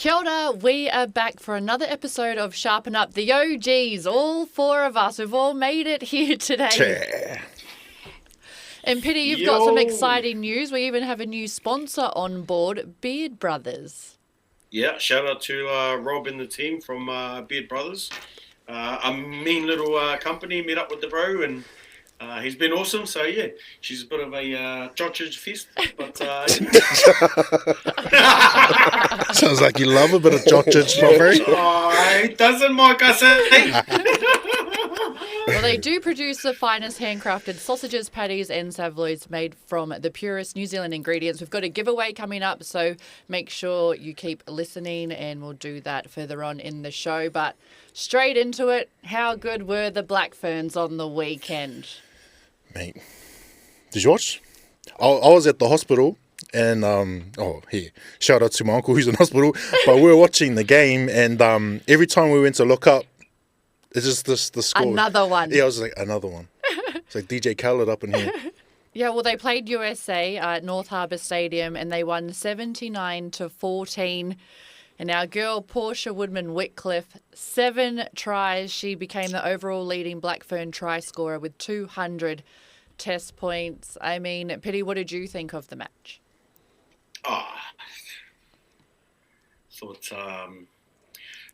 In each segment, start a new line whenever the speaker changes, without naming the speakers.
Kia ora, we are back for another episode of Sharpen Up, the OGs, all four of us. We've all made it here today. And Pity, you've got some exciting news. We even have a new sponsor on board, Beard Brothers.
Yeah, shout out to Rob and the team from Beard Brothers. A mean little company, met up with the bro, and he's been awesome. So yeah, she's a bit of a judge's fist, but
sounds like you love a bit of judge's strawberry.
It doesn't, Mike. I say.
Well, they do produce the finest handcrafted sausages, patties and savloys made from the purest New Zealand ingredients. We've got a giveaway coming up, so make sure you keep listening and we'll do that further on in the show. But straight into it, how good were the Black Ferns on the weekend?
Mate, did you watch? I was at the hospital and, shout out to my uncle who's in hospital, but we were watching the game and every time we went to look up, it's just the score.
Another one.
Yeah, I was like, another one. It's like DJ Khaled up in here.
Yeah, well, they played USA at North Harbour Stadium and they won 79-14. And our girl, Portia Woodman-Whitcliffe, 7 tries. She became the overall leading Black Fern try scorer with 200 test points. I mean, Pity, what did you think of the match?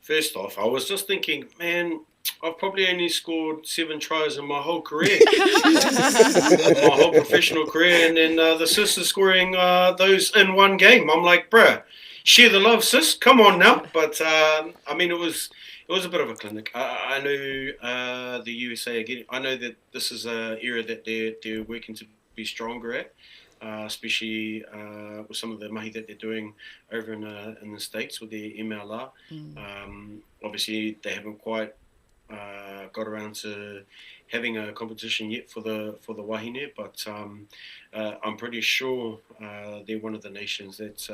First off, I was just thinking, man, I've probably only scored 7 tries in my whole career, my whole professional career, and then the sis is scoring those in one game. I'm like, bruh, share the love, sis. Come on now. But I mean, it was a bit of a clinic. I know the USA are getting. I know that this is an area that they're working to be stronger at. Especially with some of the mahi that they're doing over in the States with the MLR. Obviously, they haven't quite got around to having a competition yet for the wahine, but I'm pretty sure they're one of the nations that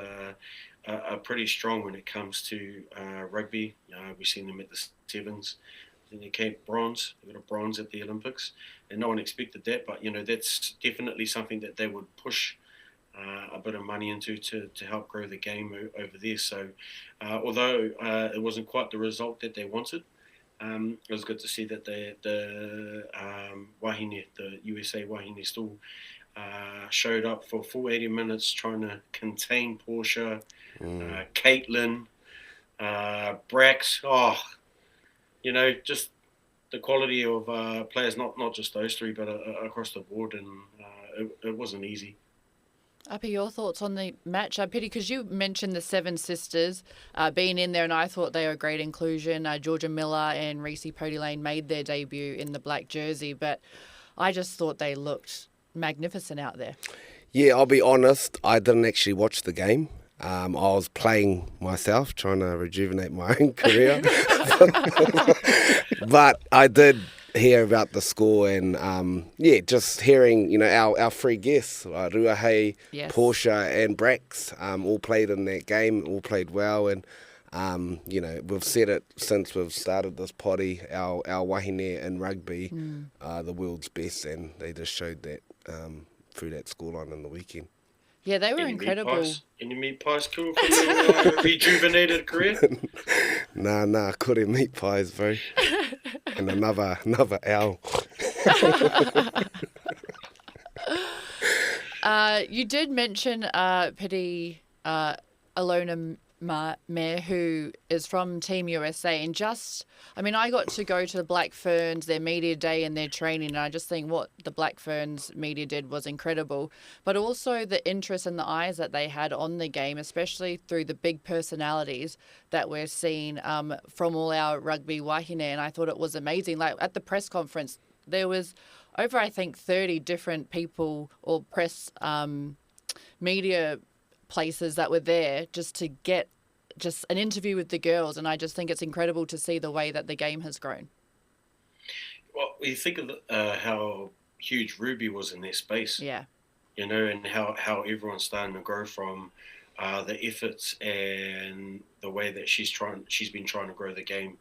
are pretty strong when it comes to rugby. We've seen them at the Sevens. I think they came bronze. They got a bronze at the Olympics, and no one expected that. But that's definitely something that they would push a bit of money into to help grow the game over there. So, although it wasn't quite the result that they wanted, it was good to see that the wahine, the USA wahine, still showed up for full 80 minutes, trying to contain Portia, Caitlin, Brax. Just the quality of players, not just those 3, but across the board, and it wasn't easy.
Uppy, your thoughts on the match? Pity, because you mentioned the 7 sisters being in there, and I thought they were a great inclusion. Georgia Miller and Reese Pody Lane made their debut in the black jersey, but I just thought they looked magnificent out there.
Yeah, I'll be honest, I didn't actually watch the game. I was playing myself, trying to rejuvenate my own career. But I did hear about the score and, just hearing, our 3 guests, Ruahei,
yes,
Portia and Brax, all played in that game, all played well. And, we've said it since we've started this potty, our wahine in rugby are the world's best, and they just showed that through that scoreline on the weekend.
Yeah, they were incredible.
Any meat pies cool for your rejuvenated career?
Nah, couldn't meat pies, bro. And another owl.
You did mention Pity Alona Mayer, who is from Team USA, and I got to go to the Black Ferns, their media day and their training, and I just think what the Black Ferns media did was incredible, but also the interest and the eyes that they had on the game, especially through the big personalities that we're seeing from all our rugby wahine, and I thought it was amazing. Like at the press conference, there was over, I think, 30 different people or press media places that were there just to get just an interview with the girls, and I just think it's incredible to see the way that the game has grown.
Well, you think of how huge Ruby was in their space, and how everyone's starting to grow from the efforts and the way that she's been trying to grow the game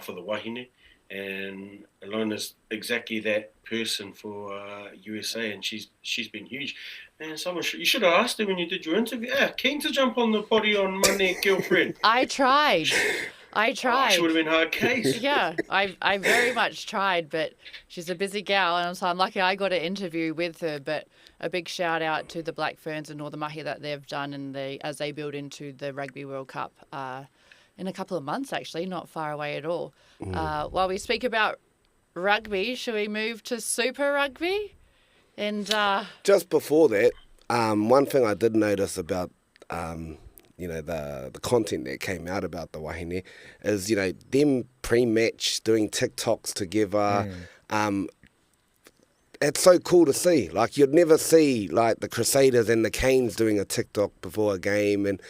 for the wahine. and Alona's exactly that person for USA, and she's been huge. Man, you should have asked her when you did your interview. Yeah, keen to jump on the potty on Monday, girlfriend.
I tried.
She would have been hard case.
Yeah, I very much tried, but she's a busy gal, and so I'm lucky I got an interview with her. But a big shout out to the Black Ferns and all the mahi that they've done, and as they build into the Rugby World Cup in a couple of months, actually, not far away at all. While we speak about rugby, should we move to Super Rugby? And
just before that, one thing I did notice about the content that came out about the wahine is, them pre-match doing TikToks together. It's so cool to see. Like, you'd never see, like, the Crusaders and the Canes doing a TikTok before a game. And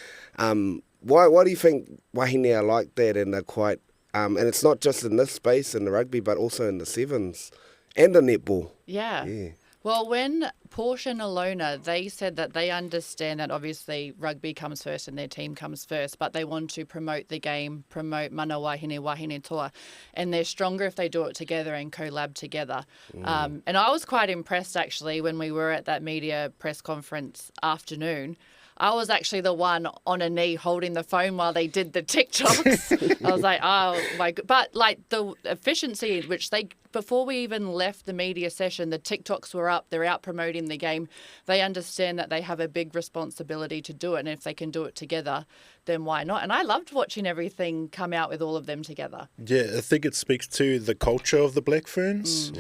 why do you think wahine are like that, and they're quite... and it's not just in this space, in the rugby, but also in the sevens and the netball.
Yeah.
Yeah.
Well, when Porsche and Alona, they said that they understand that obviously rugby comes first and their team comes first, but they want to promote the game, promote mana wahine, wahine toa, and they're stronger if they do it together and collab together. And I was quite impressed, actually, when we were at that media press conference afternoon. I was actually the one on a knee holding the phone while they did the TikToks. I was like, oh my God. But like the efficiency in which before we even left the media session, the TikToks were up, they're out promoting the game. They understand that they have a big responsibility to do it. And if they can do it together, then why not? And I loved watching everything come out with all of them together.
Yeah, I think it speaks to the culture of the Black Ferns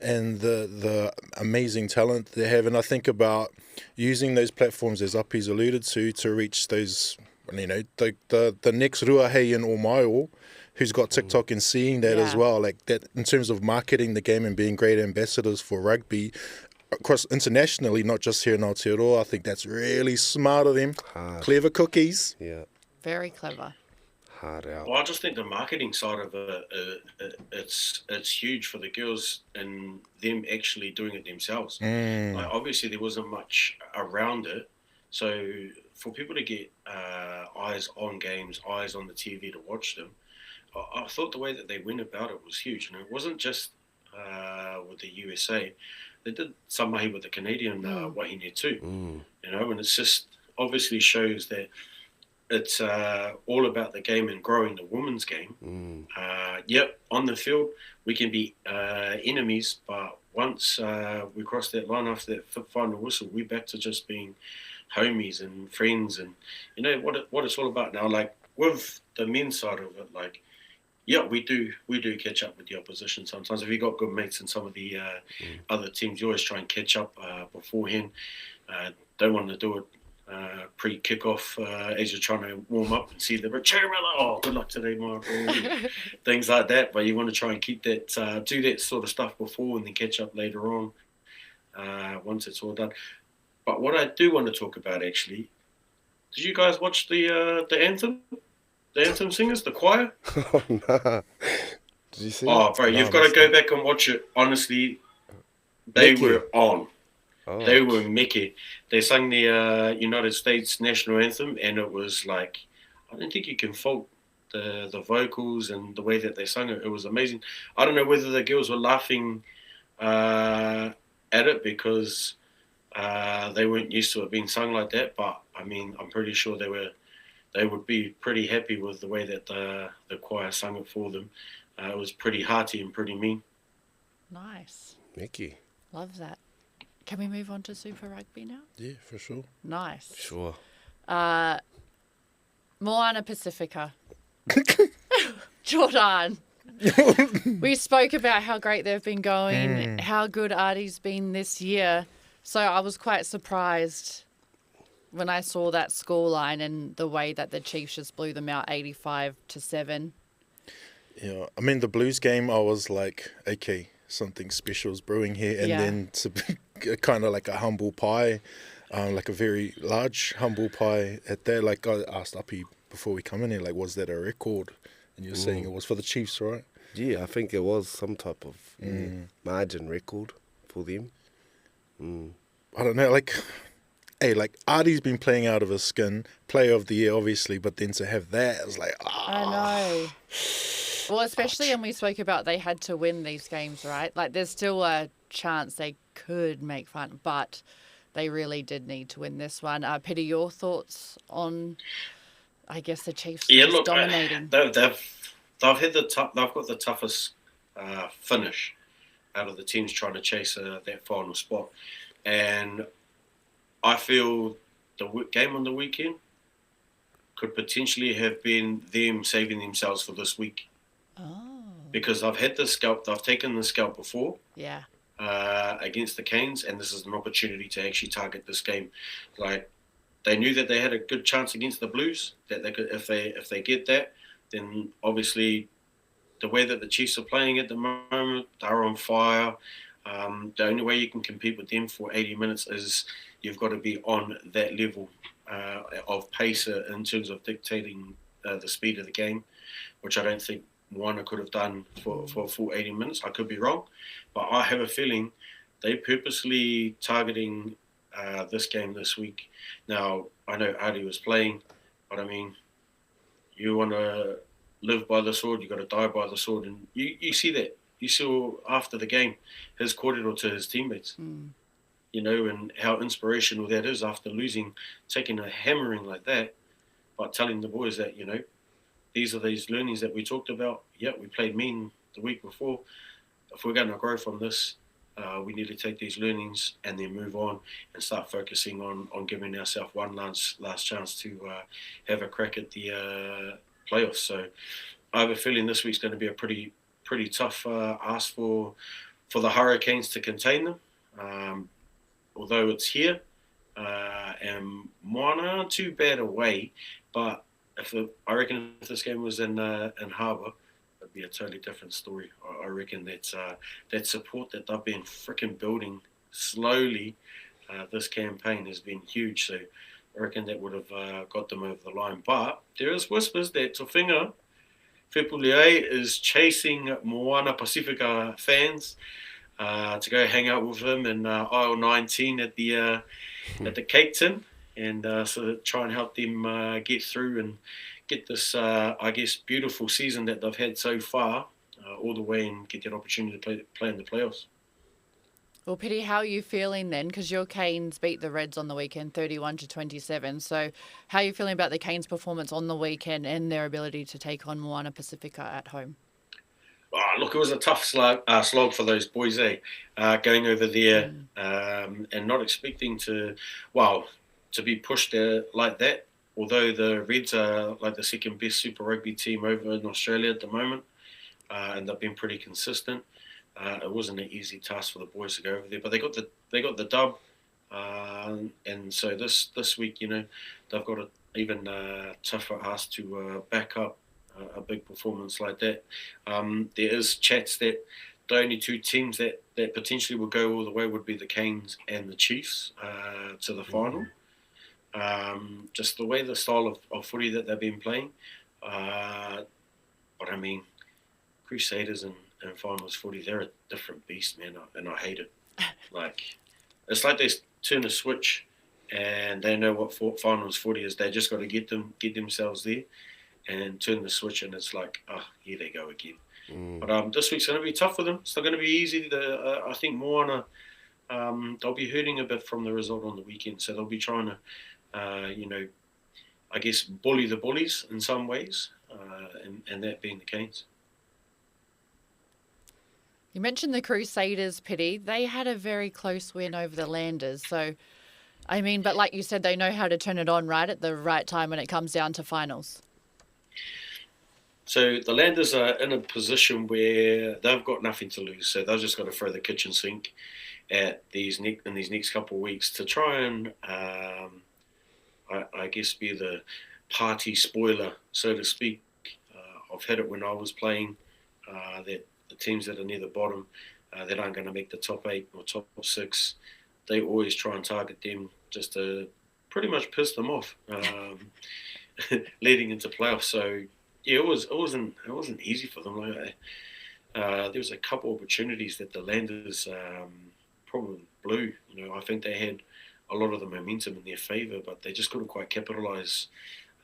and the amazing talent they have. And I think about using those platforms, as Api's alluded to reach those, the next ruahei in Omaio who's got TikTok and seeing that as well, like that in terms of marketing the game and being great ambassadors for rugby across internationally, not just here in Aotearoa. I think that's really smart of them. Clever cookies.
Yeah.
Very clever.
Hard out.
Well, I just think the marketing side of it, it's huge for the girls and them actually doing it themselves. Like, obviously, there wasn't much around it, so for people to get eyes on games, eyes on the TV to watch them, I thought the way that they went about it was huge. And it wasn't just with the USA. They did some mahi with the Canadian wahine too. And it's just obviously shows that it's all about the game and growing the women's game. On the field, we can be enemies, but once we cross that line after that final whistle, we're back to just being homies and friends. And what it's all about now. Like with the men's side of it, like we do catch up with the opposition sometimes. If you got good mates in some of the other teams, you always try and catch up beforehand. Don't want to do it pre-kickoff as you're trying to warm up and see the good luck today, Michael, things like that. But you want to try and keep that, do that sort of stuff before and then catch up later on once it's all done. But what I do want to talk about, actually, did you guys watch the anthem? The anthem singers, the choir?
Oh, no. Did you see
Oh, bro, you've got to go back and watch it. Honestly, they were on. Oh. They were Mickey. They sang the United States national anthem, and it was like, I don't think you can fault the vocals and the way that they sang it. It was amazing. I don't know whether the girls were laughing at it because they weren't used to it being sung like that, but I mean, I'm pretty sure they would be pretty happy with the way that the choir sung it for them. It was pretty hearty and pretty mean.
Nice.
Mickey.
Love that. Can we move on to Super Rugby now?
Yeah, for sure.
Nice.
Sure.
Moana Pacifica. Jordan. We spoke about how great they've been going, how good Artie's been this year. So I was quite surprised when I saw that scoreline and the way that the Chiefs just blew them out 85-7.
Yeah, I mean, the Blues game, I was like, okay, something special is brewing here. And then to be kind of like a humble pie, like a very large humble pie at that. Like I asked Api before we come in here, like, was that a record? And you're saying it was for the Chiefs, right?
Yeah, I think it was some type of margin record for them.
I don't know, like... Hey, like, Artie's been playing out of his skin, player of the year, obviously, but then to have that, I was like,
I know. Well, especially when we spoke about they had to win these games, right? Like, there's still a chance they could make fun, but they really did need to win this one. Peter, your thoughts on, I guess, the Chiefs
Yeah,
just
look,
dominating?
they've had they've got the toughest finish out of the teams trying to chase that final spot, and I feel the game on the weekend could potentially have been them saving themselves for this week.
Oh.
Because I've had the scalp, I've taken the scalp before.
Yeah.
Against the Canes, and this is an opportunity to actually target this game. Like, they knew that they had a good chance against the Blues, that they could, if they get that, then obviously the way that the Chiefs are playing at the moment, they're on fire. The only way you can compete with them for 80 minutes is you've got to be on that level of pace in terms of dictating the speed of the game, which I don't think Moana could have done for a full 80 minutes. I could be wrong, but I have a feeling they purposely targeting this game this week. Now, I know Adi was playing, but I mean, you want to live by the sword, you got to die by the sword. And you see that. You saw after the game his kōrero to his teammates, you know, and how inspirational that is after losing, taking a hammering like that, but telling the boys that, you know, these are these learnings that we talked about. Yeah, we played mean the week before. If we're going to grow from this, we need to take these learnings and then move on and start focusing on giving ourselves one last chance to have a crack at the playoffs. So I have a feeling this week's going to be a pretty tough ask for the Hurricanes to contain them. Although it's here, and Moana aren't too bad away, but I reckon if this game was in Harbour, it'd be a totally different story. I reckon that support that they've been freaking building slowly, this campaign has been huge. So I reckon that would have got them over the line. But there is whispers that Tofinga Fepuli'e is chasing Moana Pacifica fans to go hang out with him in aisle 19 at the Cake Tin, and sort of try and help them get through and get this, I guess, beautiful season that they've had so far all the way and get that opportunity to play in the playoffs.
Well, Pity, how are you feeling then? Because your Canes beat the Reds on the weekend, 31-27. So how are you feeling about the Canes' performance on the weekend and their ability to take on Moana Pacifica at home?
Oh, look, it was a tough slog for those boys, going over there and not expecting to be pushed like that. Although the Reds are like the second best Super Rugby team over in Australia at the moment, and they've been pretty consistent. It wasn't an easy task for the boys to go over there, but they got the dub, and so this week, you know, they've got an even tougher ask to back up a big performance like that. There is chats that the only two teams that potentially will go all the way would be the Canes and the Chiefs to the final. Just the way the style of footy that they've been playing. But I mean, Crusaders and finals footy, they're a different beast, man, and I hate it. Like, it's like they turn a switch and they know what finals footy is. They just got to get themselves there and turn the switch, and it's like, oh, here they go again. But this week's going to be tough for them. It's not going to be easy. I think Moana, they'll be hurting a bit from the result on the weekend, so they'll be trying to, you know, I guess, bully the bullies in some ways, and that being the Canes.
You mentioned the Crusaders, Pity. They had a very close win over the Landers. So, I mean, but like you said, they know how to turn it on right at the right time when it comes down to finals.
So the Landers are in a position where they've got nothing to lose. So they've just got to throw the kitchen sink at these next couple of weeks to try and, I guess, be the party spoiler, so to speak. I've had it when I was playing, that the teams that are near the bottom, that aren't going to make the top 8 or top 6, they always try and target them just to pretty much piss them off, leading into playoffs. So yeah, it wasn't easy for them. Like, there was a couple of opportunities that the Landers probably blew. You know, I think they had a lot of the momentum in their favour, but they just couldn't quite capitalise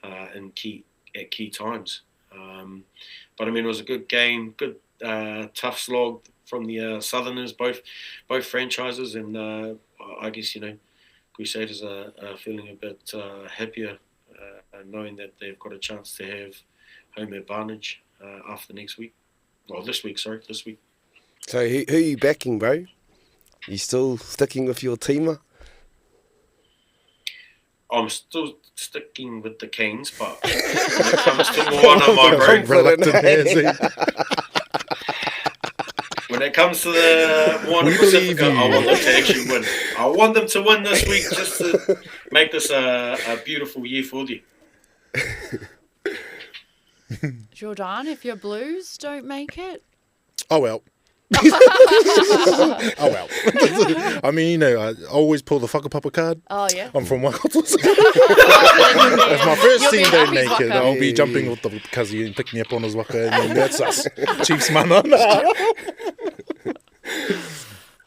at key times. But I mean, it was a good game, good tough slog from the Southerners, both franchises, and I guess Crusaders are feeling a bit happier, knowing that they've got a chance to have home advantage after next week. Well, this week. So
who are you backing, bro? You still sticking with your teamer?
I'm still sticking with the Canes, but when it comes to Moana, my bro, when it comes to the Moana Pacifica, I want them to actually win. I want them to win this week just to make this a beautiful year for you.
Jordan, if your Blues don't make it?
Oh, well. Oh, well. I mean, I always pull the whakapapa card.
Oh, yeah.
I'm from Waikato. If my first team don't make it,
waka.
I'll be jumping with the kazi and picking up on his waka, and then that's us. Chiefs mana.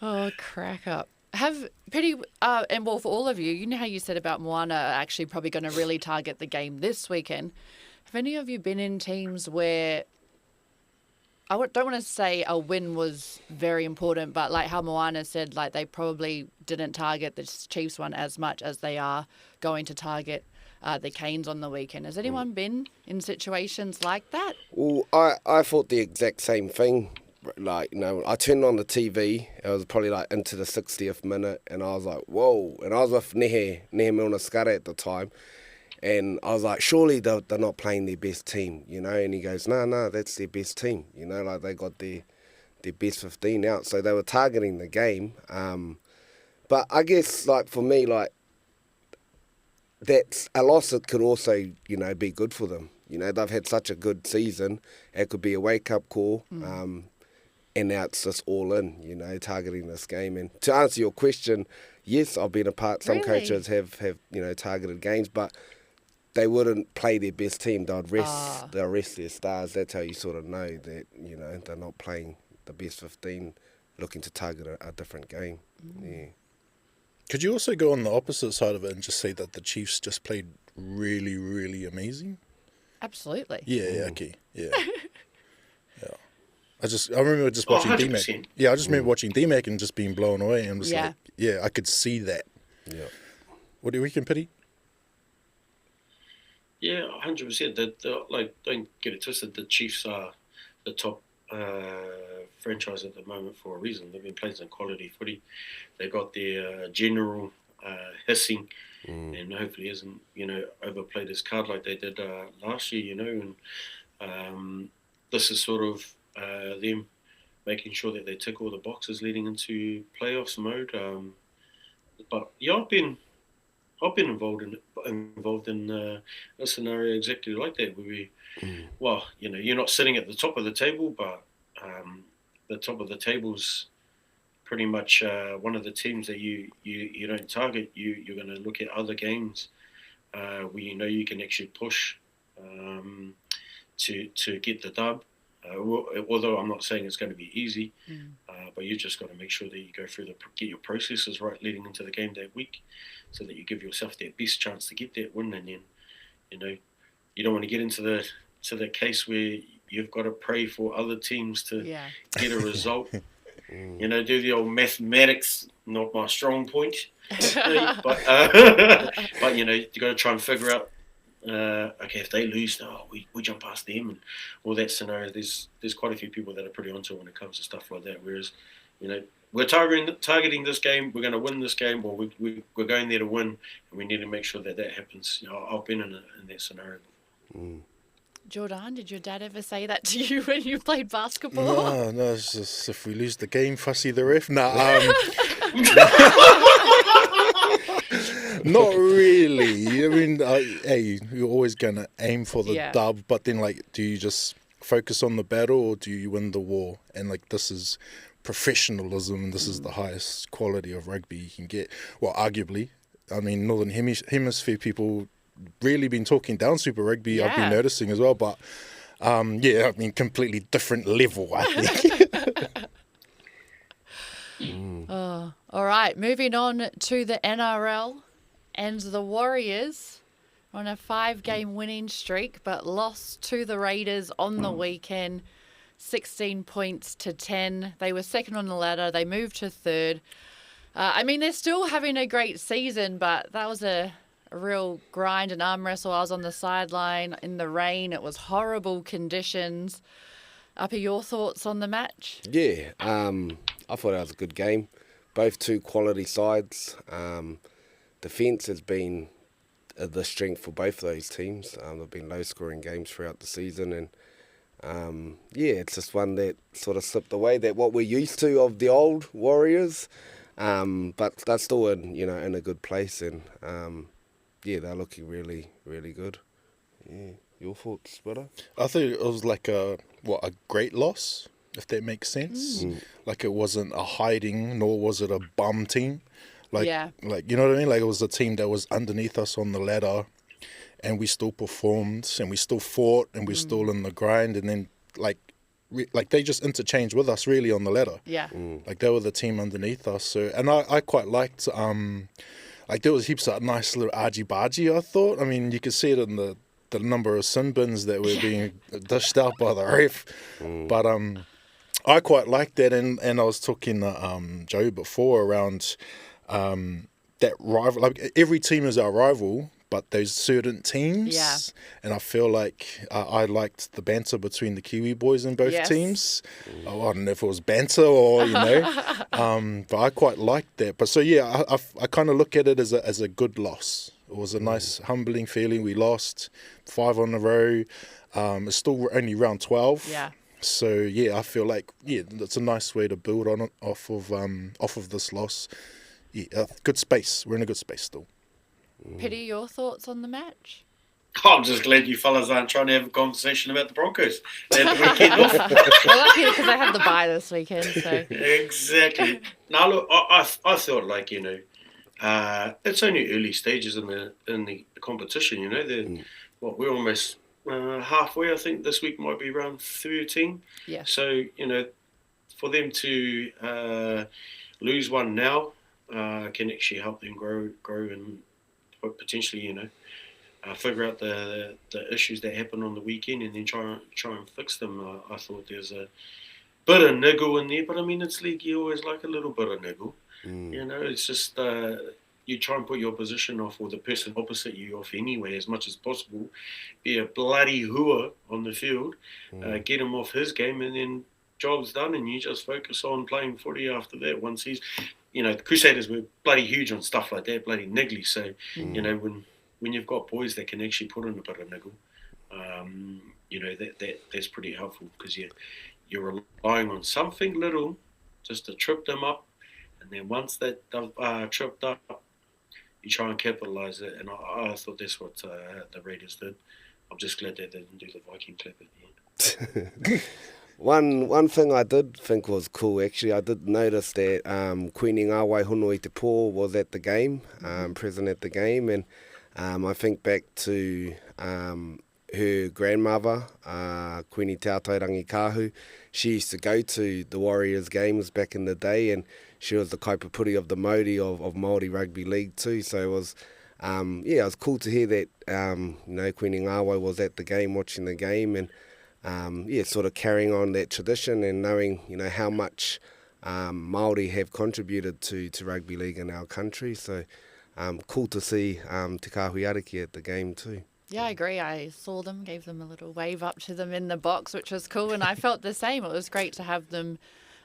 Oh, crack up. Have Pity, and well, for all of you, you know how you said about Moana actually probably going to really target the game this weekend. Have any of you been in teams where, don't want to say a win was very important, but like how Moana said, like they probably didn't target the Chiefs one as much as they are going to target the Canes on the weekend. Has anyone been in situations like that?
Well, I thought the exact same thing. Like, I turned on the TV. It was probably like into the 60th minute, and I was like, whoa. And I was with Nehe Milner Skara at the time. And I was like, surely they're not playing their best team, And he goes, no, that's their best team. Like they got their best 15 out. So they were targeting the game. But I guess, like, for me, like, that's a loss that could also, be good for them. They've had such a good season. It could be a wake-up call. And now it's just all in, targeting this game. And to answer your question, yes, I've been a part. Some coaches have targeted games, but they wouldn't play their best team. They'll rest their stars. That's how you sort of know that, they're not playing the best 15, looking to target a different game. Yeah.
Could you also go on the opposite side of it and just say that the Chiefs just played really, really amazing?
Absolutely.
Yeah, okay. Yeah. I remember just watching D-Mac. Yeah, I just remember watching D-Mac and just being blown away. And like, I could see that.
Yeah.
What do you reckon, Pity?
Yeah, 100%. Don't get it twisted. The Chiefs are the top franchise at the moment for a reason. They've been playing some quality footy. They got their general hissing, and hopefully isn't overplayed his card like they did last year. And this is sort of them making sure that they tick all the boxes leading into playoffs mode. But yeah, I've been involved in a scenario exactly like that, where you're not sitting at the top of the table, but the top of the table's pretty much one of the teams that you don't target. You're going to look at other games where you can actually push to get the dub. Although I'm not saying it's going to be easy, but you just got to make sure that you go through get your processes right leading into the game that week, so that you give yourself that best chance to get that win. And then, you don't want to get into the case where you've got to pray for other teams to get a result. Do the old mathematics, not my strong point. But you got to try and figure out. Okay, if they lose, we jump past them and all that scenario. There's quite a few people that are pretty onto it when it comes to stuff like that. Whereas, we're targeting this game. We're going to win this game, or we're going there to win, and we need to make sure that happens. I've been in that scenario.
Jordan, did your dad ever say that to you when you played basketball?
No, it's just if we lose the game, fussy the ref. Nah, not really. I mean, hey, you're always going to aim for the dub, but then, like, do you just focus on the battle, or do you win the war? And, like, this is professionalism, and this is the highest quality of rugby you can get. Well, arguably. I mean, Northern Hemisphere people really been talking down Super Rugby. I've been noticing as well, but completely different level, I think.
All right, moving on to the NRL and the Warriors. on a 5-game winning streak, but lost to the Raiders on the weekend, 16 points to 10. They were second on the ladder. They moved to third. I mean, they're still having a great season, but that was a real grind and arm wrestle. I was on the sideline in the rain. It was horrible conditions. Uppy, your thoughts on the match?
Yeah, I thought that was a good game. Both two quality sides. Defence has been the strength for both of those teams. They've been low-scoring games throughout the season, and it's just one that sort of slipped away. That what we're used to of the old Warriors, but they're still in a good place, and they're looking really, really good. Yeah, your thoughts, brother?
I think it was like a great loss, if that makes sense. Like it wasn't a hiding, nor was it a bum team. Like you know what I mean? Like it was a team that was underneath us on the ladder, and we still performed, and we still fought, and we're still in the grind, and then like they just interchanged with us really on the ladder.
Yeah.
Like they were the team underneath us. So, and I quite liked like there was heaps of nice little argy-bargy, I thought. I mean, you could see it in the number of sin bins that were being dished out by the ref. But I quite liked that, and I was talking to Joe before around that rival. Like every team is our rival, but there's certain teams.
Yeah.
And I feel like I liked the banter between the Kiwi boys in both teams. Oh, I don't know if it was banter or, but I quite liked that. But so, yeah, I kind of look at it as a good loss. It was a nice, humbling feeling. We lost 5 on the row. It's still only round 12.
Yeah.
So, yeah, I feel like, it's a nice way to build on it off of this loss. Yeah, good space. We're in a good space still.
Pity, your thoughts on the match?
I'm just glad you fellas aren't trying to have a conversation about the Broncos. They had the weekend off.
Well, lucky because they had the bye this weekend. So
Exactly. Now, look, I thought like, it's only early stages in the competition, we're almost halfway. I think this week might be around 13.
Yeah.
So, for them to lose one now can actually help them grow and potentially, figure out the issues that happen on the weekend and then try and fix them. I thought there's a bit of niggle in there, but I mean, it's league, you always like a little bit of niggle. It's just you try and put your position off or the person opposite you off anyway as much as possible. Be a bloody hooer on the field, get him off his game, and then job's done, and you just focus on playing footy after that. Once he's, the Crusaders were bloody huge on stuff like that, bloody niggly. So, when you've got boys that can actually put in a bit of niggle, that's pretty helpful because you're relying on something little just to trip them up, and then once that they've tripped up, you try and capitalise it. And I thought that's what the Raiders did. I'm just glad that they didn't do the Viking clip at the end.
One thing I did think was cool, actually, I did notice that Queen Ngāwai Honoi Te Pō was at the game, present at the game, and I think back to her grandmother, Queenie Tautaurangi Kahu. She used to go to the Warriors games back in the day, and she was the kaipapuri of the Māori of Māori Rugby League too, so it was it was cool to hear that Queenie Ngāwai was at the game, watching the game, and sort of carrying on that tradition and knowing, how much Māori have contributed to rugby league in our country. So cool to see Te Kahui Ariki at the game too.
yeah, I agree. I saw them, gave them a little wave up to them in the box, which was cool, and I felt the same. It was great to have them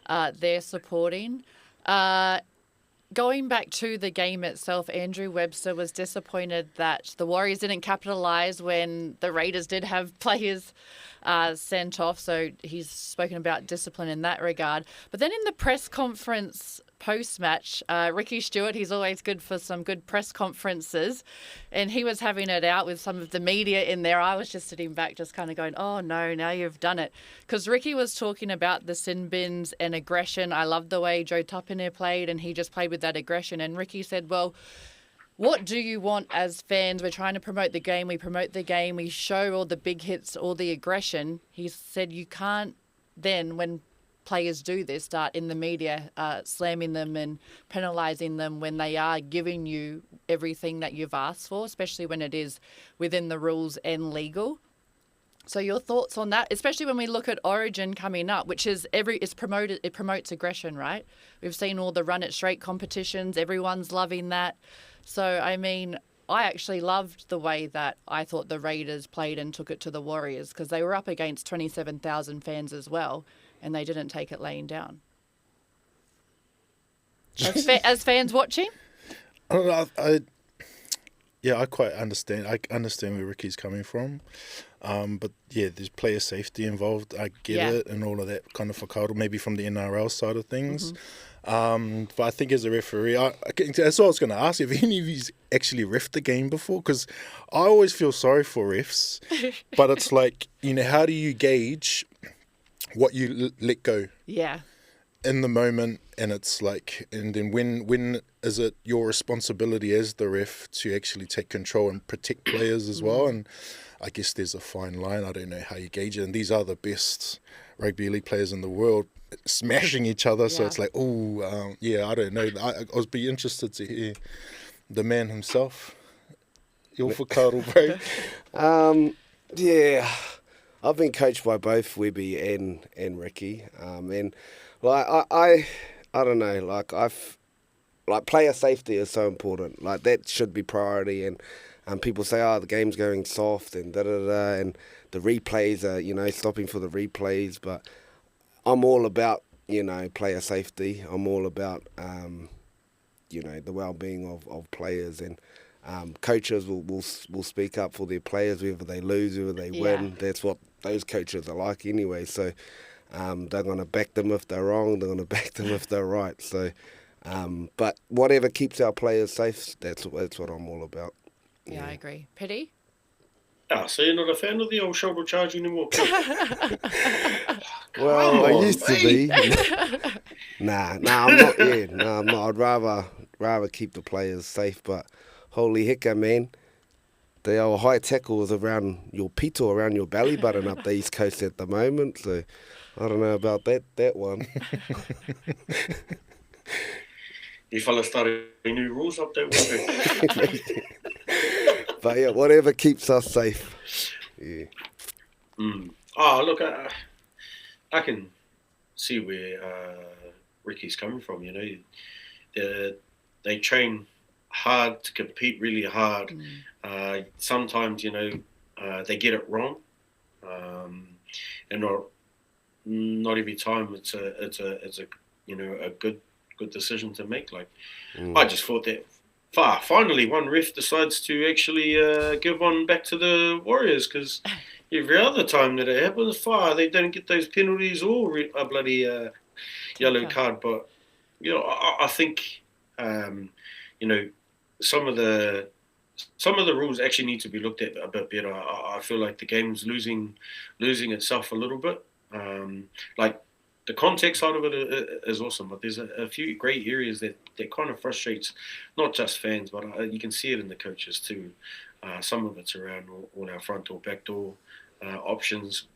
there supporting. Going back to the game itself, Andrew Webster was disappointed that the Warriors didn't capitalise when the Raiders did have players sent off. So he's spoken about discipline in that regard. But then in the press conference post-match, Ricky Stewart, he's always good for some good press conferences, and he was having it out with some of the media in there. I was just sitting back just kind of going, oh no, now you've done it. Because Ricky was talking about the sin bins and aggression. I love the way Joe Tapine played, and he just played with that aggression. And Ricky said, well, what do you want as fans? We're trying to promote the game. We promote the game. We show all the big hits, all the aggression. He said you can't then, when players do this, start in the media slamming them and penalising them when they are giving you everything that you've asked for, especially when it is within the rules and legal. So your thoughts on that, especially when we look at Origin coming up, which is it promotes aggression, right? We've seen all the run it straight competitions. Everyone's loving that. So, I mean, I actually loved the way that I thought the Raiders played and took it to the Warriors, because they were up against 27,000 fans as well, and they didn't take it laying down. As fans watching?
I don't know, I quite understand. I understand where Ricky's coming from. But yeah, there's player safety involved. I get it, and all of that kind of whakaaro, maybe from the NRL side of things. But I think as a referee, that's what I was going to ask, if any of you actually reffed the game before, because I always feel sorry for refs, but it's like, how do you gauge what you let go?
Yeah.
In the moment, and it's like, and then when is it your responsibility as the ref to actually take control and protect players as well? And I guess there's a fine line. I don't know how you gauge it. And these are the best rugby league players in the world, smashing each other. So it's like, I don't know. I was be interested to hear the man himself. Your whakaaro, bro.
I've been coached by both Webby and Ricky, and like I don't know, like player safety is so important. Like that should be priority, and people say, the game's going soft and and the replays are stopping for the replays, but I'm all about player safety. I'm all about the well-being of players, and coaches will speak up for their players, whether they lose, whether they win. That's what those coaches are like anyway. So they're going to back them if they're wrong. They're going to back them if they're right. So, but whatever keeps our players safe, that's what I'm all about.
Yeah, I agree. Pity?
So you're not a fan of the old shoulder charge anymore?
Well, I used to be. Nah, I'm not. Yeah, no, I'm not. I'd rather keep the players safe. But holy hicka, man, the old high tackle is around your pito, around your belly button up the East Coast at the moment. So I don't know about that one.
You fellas started new rules up there, wasn't you?
But yeah, whatever keeps us safe. Yeah.
Oh, look, I can see where Ricky's coming from. They train hard to compete really hard. Sometimes, they get it wrong, and not every time it's a good decision to make. Like, I just thought that finally one ref decides to actually give one back to the Warriors, because every other time that it happens, they don't get those penalties or a bloody yellow card. But I think some of the rules actually need to be looked at a bit better. I feel like the game's losing itself a little bit. Like, the context side of it is awesome, but there's a few great areas that kind of frustrates not just fans, but you can see it in the coaches too. Some of it's around all our front door, back door options,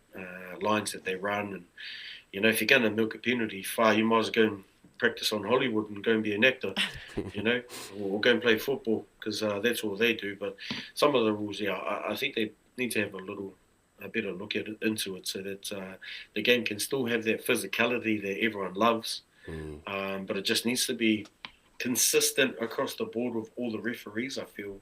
lines that they run. And, if you're going to milk a penalty, you might as well go and practice on Hollywood and go and be an actor, or go and play football, because that's all they do. But some of the rules, I think they need to have a better look into it, so that the game can still have that physicality that everyone loves, but it just needs to be consistent across the board with all the referees. I feel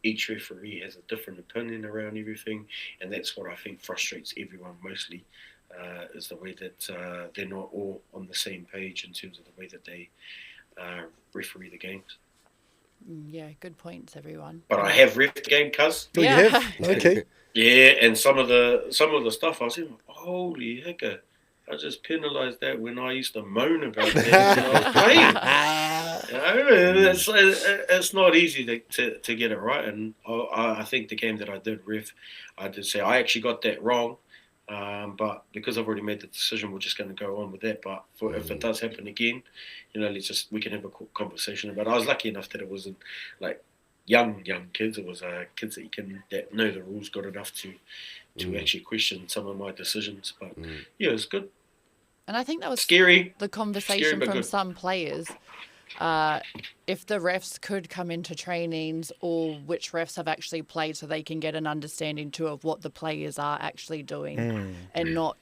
each referee has a different opinion around everything, and that's what I think frustrates everyone mostly, is the way that they're not all on the same page in terms of the way that they referee the games.
Yeah, good points, everyone.
But I have reffed the game, cuz.
Oh, you have? Okay.
Yeah, and some of the stuff I was in, holy hecka, I just penalised that when I used to moan about that. It's not easy to get it right, and I think the game that I did ref, I did say I actually got that wrong, but because I've already made the decision, we're just going to go on with that. But if it does happen again, we can have a conversation about it. I was lucky enough that it wasn't like young kids. It was kids that know the rules good enough to actually question some of my decisions. But yeah, it's good.
And I think that was
Scary.
the conversation
but
from
good.
some players. If the refs could come into trainings, or which refs have actually played, so they can get an understanding too of what the players are actually doing, and not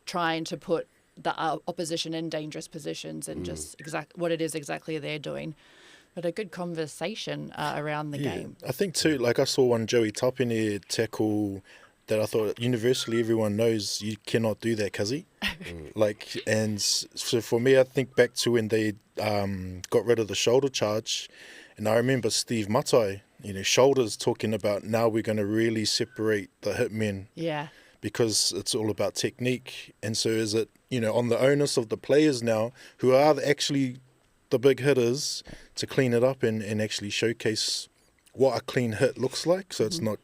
trying to put the opposition in dangerous positions and just what it is exactly they're doing. But a good conversation around the game.
I think too, like I saw one Joey Tapine tackle that I thought universally everyone knows you cannot do that, cuzzy. Like, and so for me, I think back to when they got rid of the shoulder charge, and I remember Steve Matai, shoulders, talking about now we're going to really separate the hitmen.
Yeah.
Because it's all about technique. And so is it, on the onus of the players now, who are actually the big hitters, to clean it up and actually showcase what a clean hit looks like, so it's not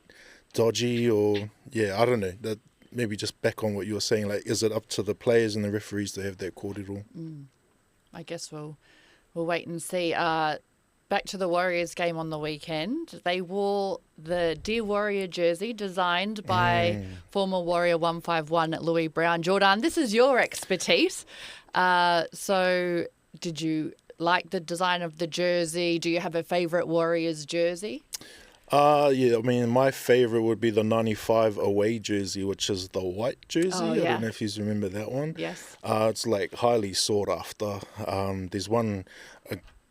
dodgy or, I don't know, that maybe just back on what you were saying, like, is it up to the players and the referees to have that kōrero?
I guess we'll wait and see. Back to the Warriors game on the weekend. They wore the Dear Warrior jersey designed by former Warrior 151 Louis Brown. Jordan, this is your expertise. So did you like the design of the jersey? Do you have a favourite Warriors jersey?
Yeah, I mean, my favourite would be the 95 away jersey, which is the white jersey.
Oh,
I
yeah.
don't know if you remember that one.
Yes.
It's like highly sought after. There's one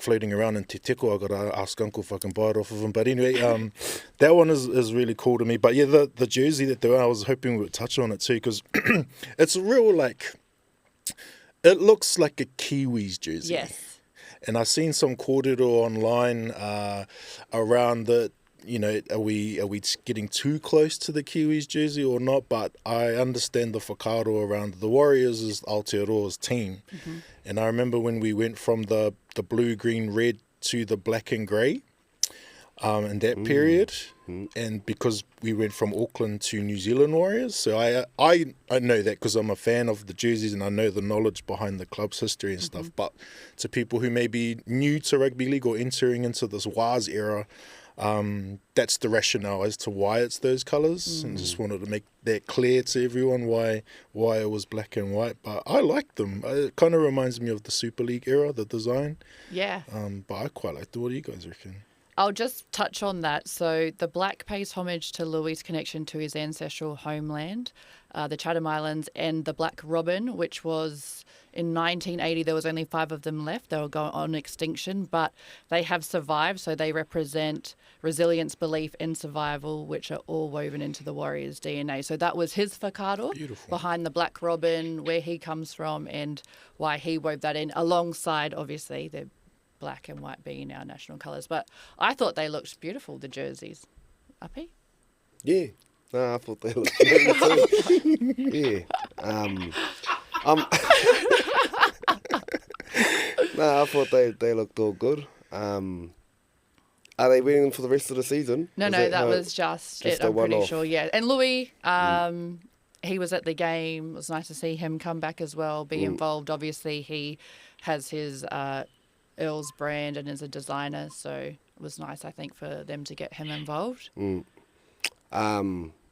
floating around in Te Teko. I got to ask Uncle if I can buy it off of him. But anyway, that one is really cool to me. But yeah, the jersey that they were, I was hoping we would touch on it too, because it's a real, like, it looks like a Kiwis jersey.
Yes.
And I've seen some kōrero online around that. Are we getting too close to the Kiwis jersey or not? But I understand the whakaaro around the Warriors is Aotearoa's team. And I remember when we went from the blue, green, red to the black and grey in that period. And because we went from Auckland to New Zealand Warriors. So I know that because I'm a fan of the jerseys and I know the knowledge behind the club's history and stuff. But to people who may be new to rugby league or entering into this WAS era, that's the rationale as to why it's those colours, and just wanted to make that clear to everyone why it was black and white. But I like them. It kind of reminds me of the Super League era, the design.
Yeah.
But I quite like it. What do you guys reckon?
I'll just touch on that. So the black pays homage to Louis' connection to his ancestral homeland, the Chatham Islands, and the black robin, which was in 1980. There was only 5 of them left. They were going on extinction, but they have survived. So they represent resilience, belief, and survival, which are all woven into the Warriors' DNA. So that was his whakaaro behind the black robin, where he comes from, and why he wove that in, alongside, obviously, the black and white being our national colours. But I thought they looked beautiful, the jerseys. Uppy?
Yeah. No, I thought they looked good too. Yeah. No, I thought they looked all good. Are they winning for the rest of the season?
No, that was just it, I'm pretty sure, yeah. And Louis, he was at the game. It was nice to see him come back as well, be involved. Obviously, he has his Earls brand and is a designer, so it was nice, I think, for them to get him involved.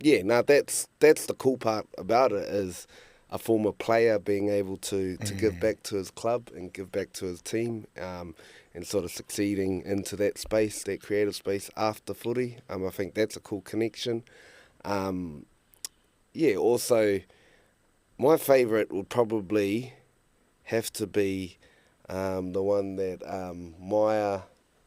Yeah, no, that's the cool part about it, is a former player being able to give back to his club and give back to his team, and sort of succeeding into that space, that creative space after footy. I think that's a cool connection. Yeah, also, my favourite would probably have to be the one that Maya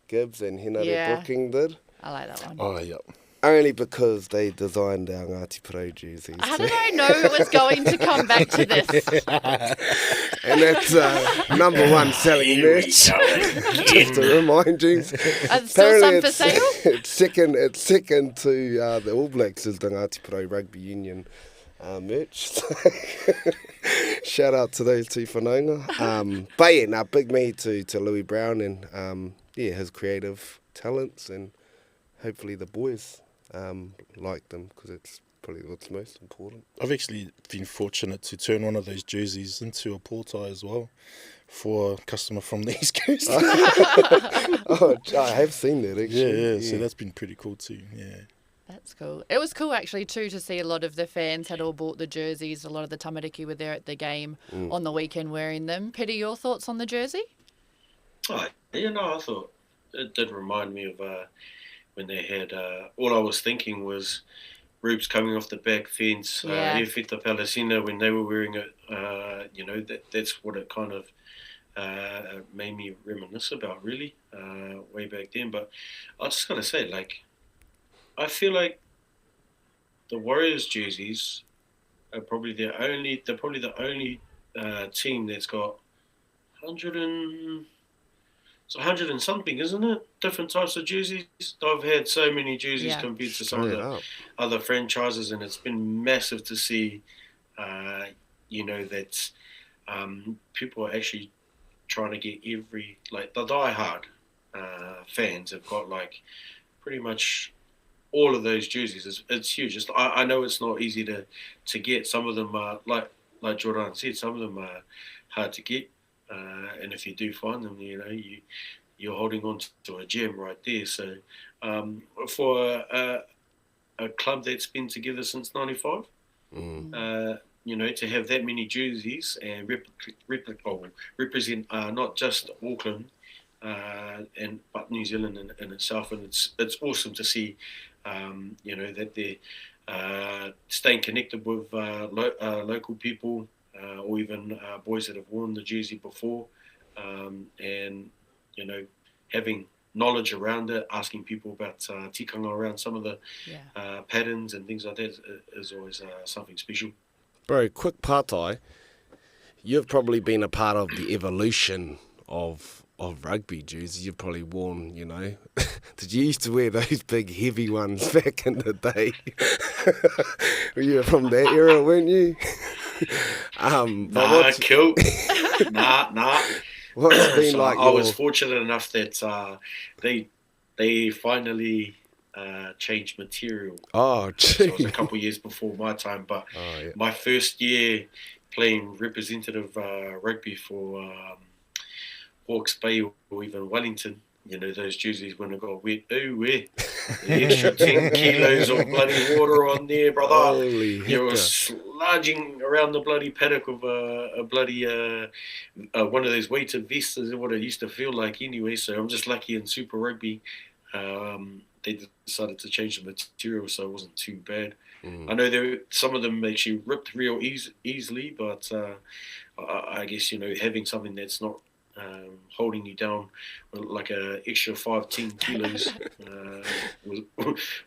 Gibbs and Henare Brooking did.
I like that one.
Oh, yeah.
Only because they designed our Ngāti Pro jerseys.
How did I know it was going to come back to this?
And that's number 1 selling merch. Just to remind you.
Still some for sale?
It's second to the All Blacks is the Ngāti Pro Rugby Union merch. So shout out to those two whanaunga. But yeah, big me to Louis Brown and his creative talents, and hopefully the boys like them, because it's probably what's most important.
I've actually been fortunate to turn one of those jerseys into a portai as well for a customer from the East Coast.
Oh, I have seen that actually.
Yeah, so that's been pretty cool too, yeah.
That's cool. It was cool actually too to see a lot of the fans had all bought the jerseys. A lot of the tamariki were there at the game on the weekend wearing them. Pity, your thoughts on the jersey?
Oh, I thought it did remind me of when they had. All I was thinking was Roops coming off the back fence,
Yeah.
Efita Palestina, when they were wearing it. That's what it kind of made me reminisce about, really, way back then. But I just gotta say, I feel like the Warriors jerseys are probably the only team that's got 100 and something, isn't it? Different types of jerseys. I've had so many jerseys
Yeah.
compared to some of
Straight
the
up.
other franchises, and it's been massive to see. That people are actually trying to get every the diehard fans have got pretty much all of those jerseys. It's huge. I know it's not easy to get. Some of them are like Jordan said. Some of them are hard to get, and if you do find them, you're holding on to a gem right there. So for a club that's been together since '95. To have that many jerseys and represent not just Auckland, but New Zealand in itself, and it's awesome to see, that they're staying connected with local people, or even boys that have worn the jersey before, and having knowledge around it, asking people about tikanga around some of the patterns and things like that is always something special.
Bro, quick partai. You've probably been a part of the evolution of rugby jerseys. You've probably worn, Did you used to wear those big heavy ones back in the day? You were from that era, weren't you?
Cool. Nah.
What's been
So
like
I was fortunate enough that they finally changed material.
Oh,
So it was
gee.
a couple of years before my time, but
Oh, yeah.
my first year playing representative rugby for Hawke's Bay or even Wellington, those jerseys when it got wet, the extra 10 kilos of bloody water on there, brother.
Holy
You were
hector.
sludging around the bloody paddock with a bloody one of those weighted vests is what it used to feel like anyway. So I'm just lucky in Super Rugby. They decided to change the material, so it wasn't too bad. I know some of them actually ripped real easily, but I guess having something that's not holding you down like a extra 5-10 kilos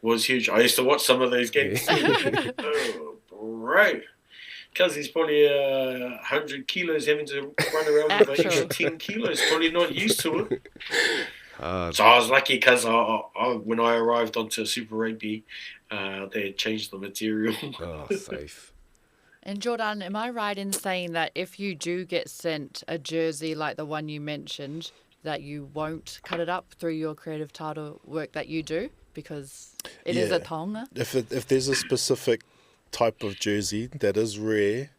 was huge. I used to watch some of those games. Oh, bro. Because he's probably 100 kilos having to run around with an extra 10 kilos, probably not used to it. So I was lucky because when I arrived onto Super Rugby, they had changed the material.
Oh, safe.
And Jordan, am I right in saying that if you do get sent a jersey like the one you mentioned, that you won't cut it up through your creative title work that you do? Because it is a taonga.
If there's a specific type of jersey that is rare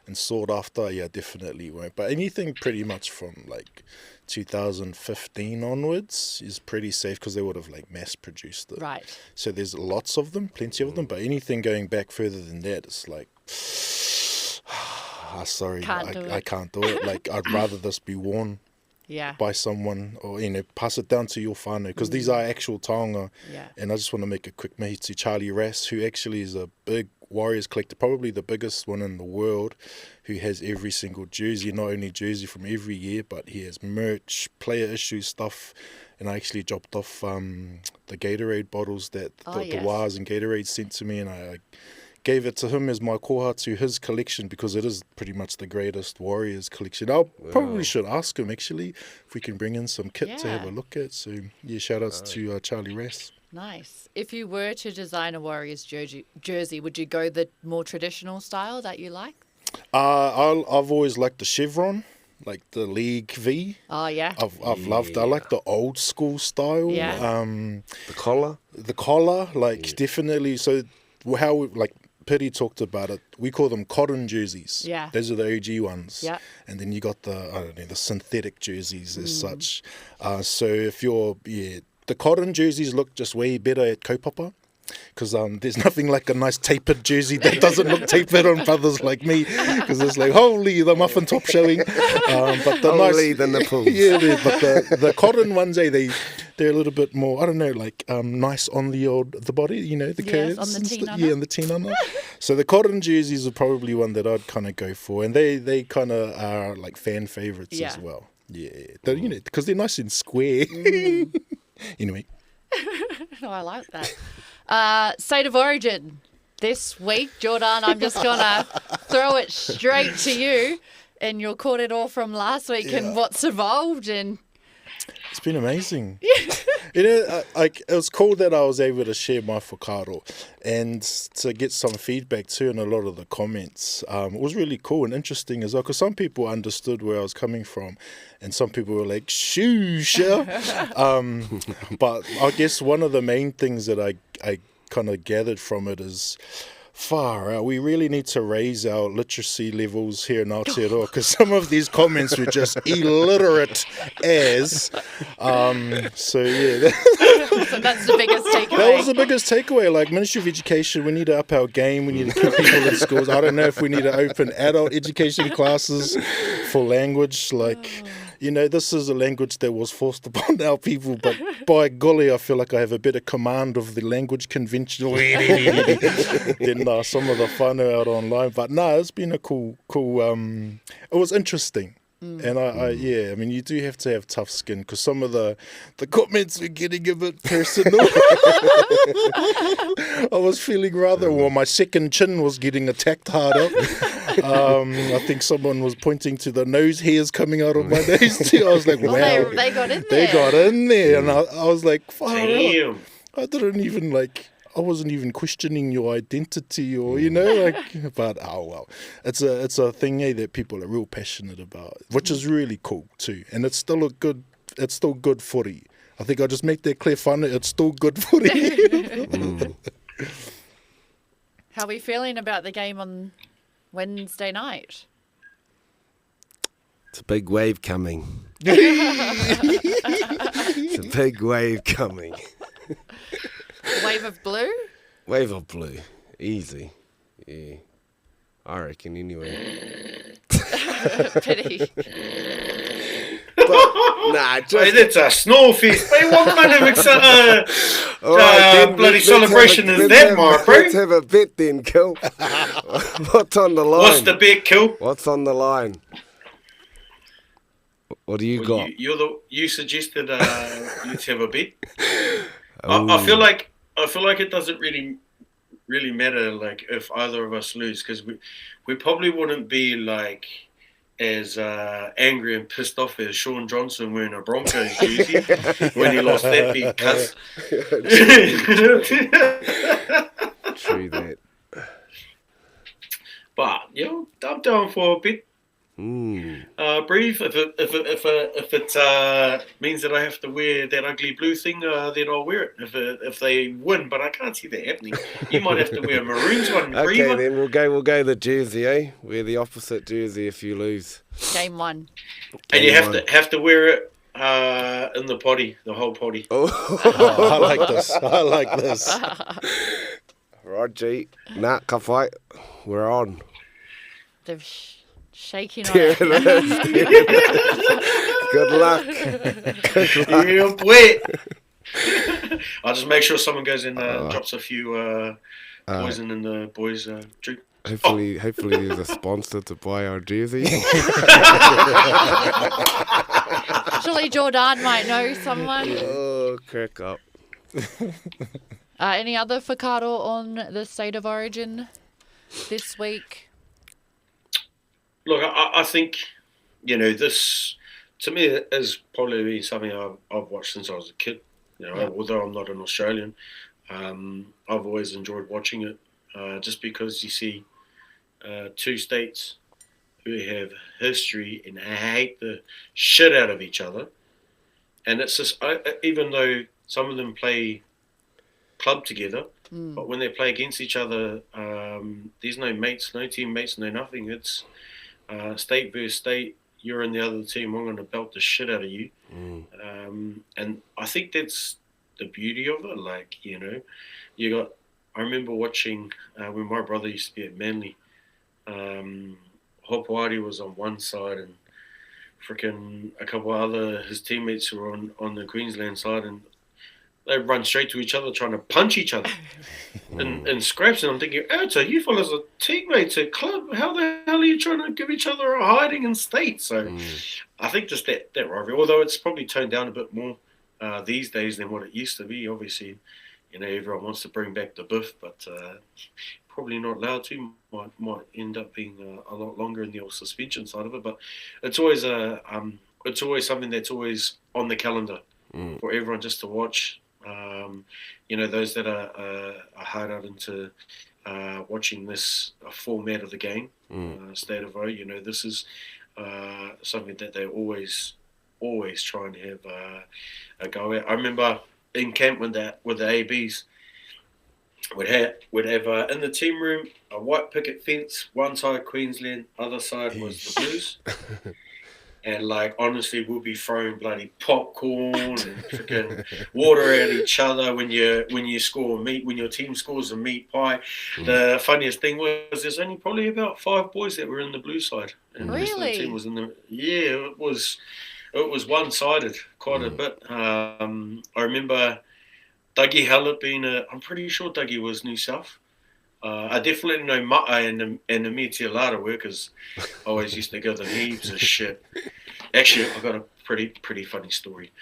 and sought after, definitely won't. But anything pretty much from 2015 onwards is pretty safe because they would have mass produced it.
Right.
So there's lots of them, plenty of them. But anything going back further than that, it's sorry, I can't do it. I'd rather this be worn by someone or, pass it down to your whānau because these are actual taonga.
Yeah.
And I just want to make a quick mihi to Charlie Rass, who actually is a big Warriors collector, probably the biggest one in the world, who has every single jersey, not only jersey from every year, but he has merch, player issue stuff. And I actually dropped off the Gatorade bottles that the Wars and Gatorade sent to me, and I gave it to him as my koha to his collection because it is pretty much the greatest Warriors collection. I probably should ask him actually if we can bring in some kit to have a look at. So shout outs to Charlie Rass.
Nice. If you were to design a Warriors jersey, would you go the more traditional style that you like?
I've always liked the chevron, like the League V.
Oh, yeah.
I've loved. I like the old school style.
Yeah.
The collar?
The collar, definitely. So how Piri talked about it, we call them cotton jerseys.
Yeah.
Those are the OG ones.
Yeah.
And then you got the synthetic jerseys as such. So if you're, the cotton jerseys look just way better at kaupapa because there's nothing like a nice tapered jersey that doesn't look tapered on brothers like me, because it's like, holy, the muffin top showing. But the
Holy, the nipples.
yeah, but the cotton ones, they're a little bit more, I don't know, like nice on the body, you know, the curves.
on the
and
teen
stuff.
under.
Yeah, on the teen under. So the cotton jerseys are probably one that I'd kind of go for, and they kind of are like fan favourites as well. Yeah, you know, because they're nice and square. Anyway.
Oh, I like that. State of Origin this week, Jordan. I'm just gonna throw it straight to you, and you'll caught it all from last week and what's evolved. And
it's been amazing. You know, it was cool that I was able to share my whakaaro and to get some feedback too, and a lot of the comments. It was really cool and interesting as well, because some people understood where I was coming from, and some people were like, "Shoo-sha." But I guess one of the main things that I kind of gathered from it is, far out, we really need to raise our literacy levels here in Aotearoa, because some of these comments were just illiterate as. So yeah,
so that's the biggest takeaway.
that was the biggest takeaway. Like, Ministry of Education, we need to up our game. We need to keep people in schools. I don't know if we need to open adult education classes for language. Like, you know, this is a language that was forced upon our people, but by golly, I feel like I have a better command of the language convention than some of the whānau out online. But no, it's been a cool, it was interesting. And I mean, you do have to have tough skin, because some of the comments were getting a bit personal. I was feeling rather warm. My second chin was getting attacked harder. I think someone was pointing to the nose hairs coming out of my nose too. I was like, wow.
They got in there.
They got in there. And I was like, far out.
Damn.
I wasn't even questioning your identity, or, you know, like, but oh well, it's a thing that people are real passionate about, which is really cool too, and it's still good footy. I think I'll just make that clear, whānau, it's still good footy.
How are we feeling about the game on Wednesday night?
It's a big wave coming. It's a big wave coming.
Wave of blue?
Wave of blue. Easy. Yeah. I reckon anyway.
Pity.
Nah,
Hey, that's a snowfest. Hey, what kind of bloody celebration is that, Mark, bro?
Let's have a bet then, Kill. What's on the line?
What's the bet, Kill?
What's on the line? What do you got?
You suggested let's have a bet. I feel like it doesn't really matter, like, if either of us lose, because we probably wouldn't be like as angry and pissed off as Sean Johnson wearing a Broncos jersey when he lost that big cuss.
True that.
But I'm down for a bit. Brief. If it means that I have to wear that ugly blue thing, then I'll wear it. If they win, but I can't see that happening. You might have to wear a Maroons one.
Okay,
Breather.
then we'll go the jersey, eh? Wear the opposite jersey if you lose.
Game one.
And you have to wear it in the potty, the whole potty.
I like this.
Right, G. Nah, ka whai. We're on.
They've shaking on
There
it.
it is. Good luck.
Yeah, wait. I'll just make sure someone goes in and drops a few poison in the boys' drink.
Hopefully there's a sponsor to buy our jersey.
Surely Jordan might know someone.
Oh, crack up.
Any other whakaaro on the State of Origin this week?
Look, I think, this, to me, is probably something I've watched since I was a kid. Although I'm not an Australian, I've always enjoyed watching it, just because you see two states who have history and hate the shit out of each other. And it's just, even though some of them play club together, but when they play against each other, there's no mates, no teammates, no nothing. It's state versus state. You're in the other team, I'm going to belt the shit out of you. And I think that's the beauty of it. Like, you got I remember watching when my brother used to be at Manly. Hopoari was on one side, and freaking a couple of his teammates who were on the Queensland side, and they run straight to each other trying to punch each other in scraps. And I'm thinking, so you fellas are teammates at club. How the hell are you trying to give each other a hiding in state? So I think just that rivalry, although it's probably toned down a bit more these days than what it used to be. Obviously, everyone wants to bring back the biff, but probably not allowed to. Might end up being a lot longer in the old suspension side of it. But it's always something that's always on the calendar for everyone just to watch. Those that are hard out into watching this format of the game, State of O. This is something that they're always trying to have a go at. I remember in camp with the ABs, would have in the team room a white picket fence, one side Queensland, other side was the Blues. And honestly, we'll be throwing bloody popcorn and freaking water at each other when you score meat, when your team scores a meat pie. The funniest thing was there's only probably about 5 boys that were in the blue side, and the rest of the team was in the. Yeah, it was one-sided quite a bit. I remember Dougie Hallett being I'm pretty sure Dougie was New South. I definitely know Ma'a and Amir Tialata were, because I always used to give them heaps of shit. Actually, I've got a pretty funny story.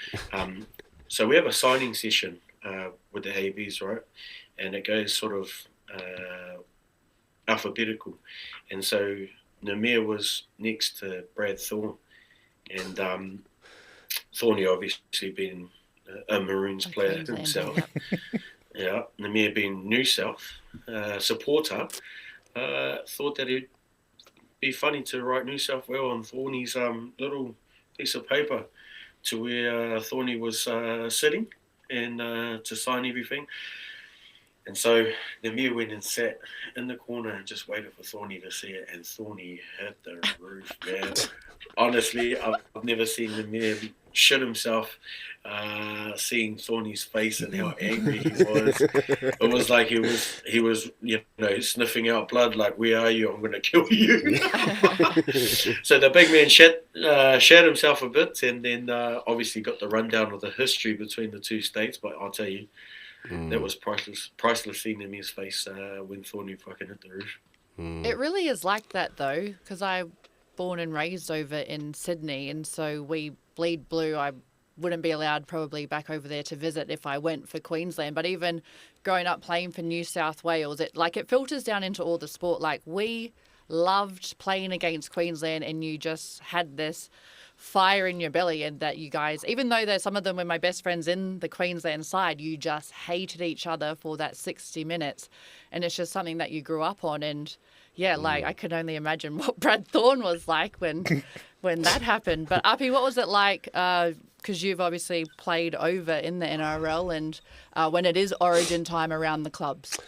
So we have a signing session with the ABs, right? And it goes sort of alphabetical. And so Namir was next to Brad Thorne. And Thorny obviously being a Maroons player himself. Yeah, Namir being New South supporter, thought that it'd be funny to write New South Wales on Thorny's little piece of paper to where Thorny was sitting and to sign everything. And so Namir went and sat in the corner and just waited for Thorny to see it, and Thorny hit the roof, man. Honestly, I've never seen Namir shit himself seeing Thorny's face and how angry he was. It was like he was sniffing out blood, like, where are you? I'm going to kill you. So the big man shat himself a bit, and then obviously got the rundown of the history between the two states. But I'll tell you, that was priceless seeing Namir's face when Thorny fucking hit the roof.
It really is like that, though, because I born and raised over in Sydney, and so we bleed blue. I wouldn't be allowed probably back over there to visit if I went for Queensland. But even growing up playing for New South Wales, it filters down into all the sport. Like, we loved playing against Queensland, and you just had this fire in your belly, and that you guys, even though some of them were my best friends in the Queensland side, you just hated each other for that 60 minutes. And it's just something that you grew up on. And yeah, I could only imagine what Brad Thorne was like when that happened. But Api, what was it like? Because you've obviously played over in the NRL, and when it is Origin time around the clubs.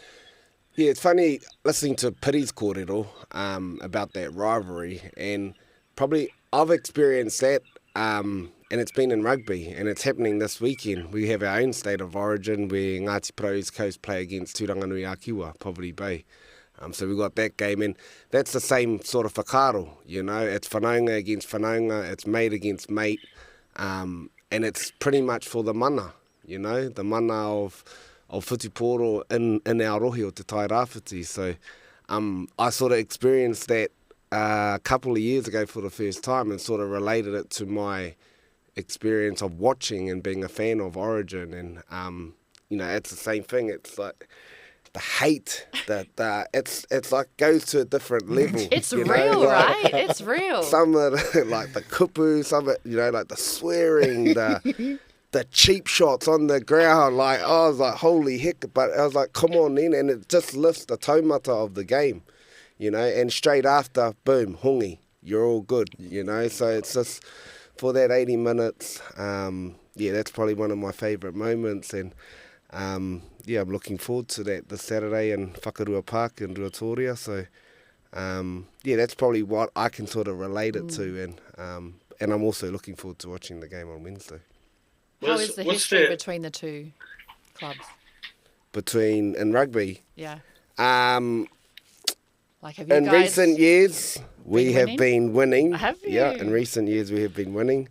Yeah, it's funny listening to Piri's kōrero about that rivalry, and probably I've experienced that, and it's been in rugby, and it's happening this weekend. We have our own state of origin where Ngāti Pro East Coast play against Turanganui Akiwa, Poverty Bay. So we got that game, and that's the same sort of whakaaro, It's whanaunga against whanaunga, it's mate against mate, and it's pretty much for the mana, the mana of Whitiporo in our rohi o te tai rāwhiti. So I sort of experienced that a couple of years ago for the first time, and sort of related it to my experience of watching and being a fan of Origin. And it's the same thing. It's like the hate that it's like goes to a different level.
It's real, right? It's real.
Some of the, like the kupu, some of it, like the swearing, the cheap shots on the ground. Like, I was like, holy heck! But I was like, come on then, and it just lifts the taumata of the game. And straight after, boom, hongi, you're all good, So it's just, for that 80 minutes, that's probably one of my favourite moments. And, I'm looking forward to that this Saturday in Whakarua Park in Ruatoria. So, that's probably what I can sort of relate it to. And I'm also looking forward to watching the game on Wednesday.
How is the history between the two clubs?
in rugby.
Yeah. Like, have you
In
guys
recent years, we have
winning?
been winning.
Have
Yeah,
you?
in recent years, we have been winning.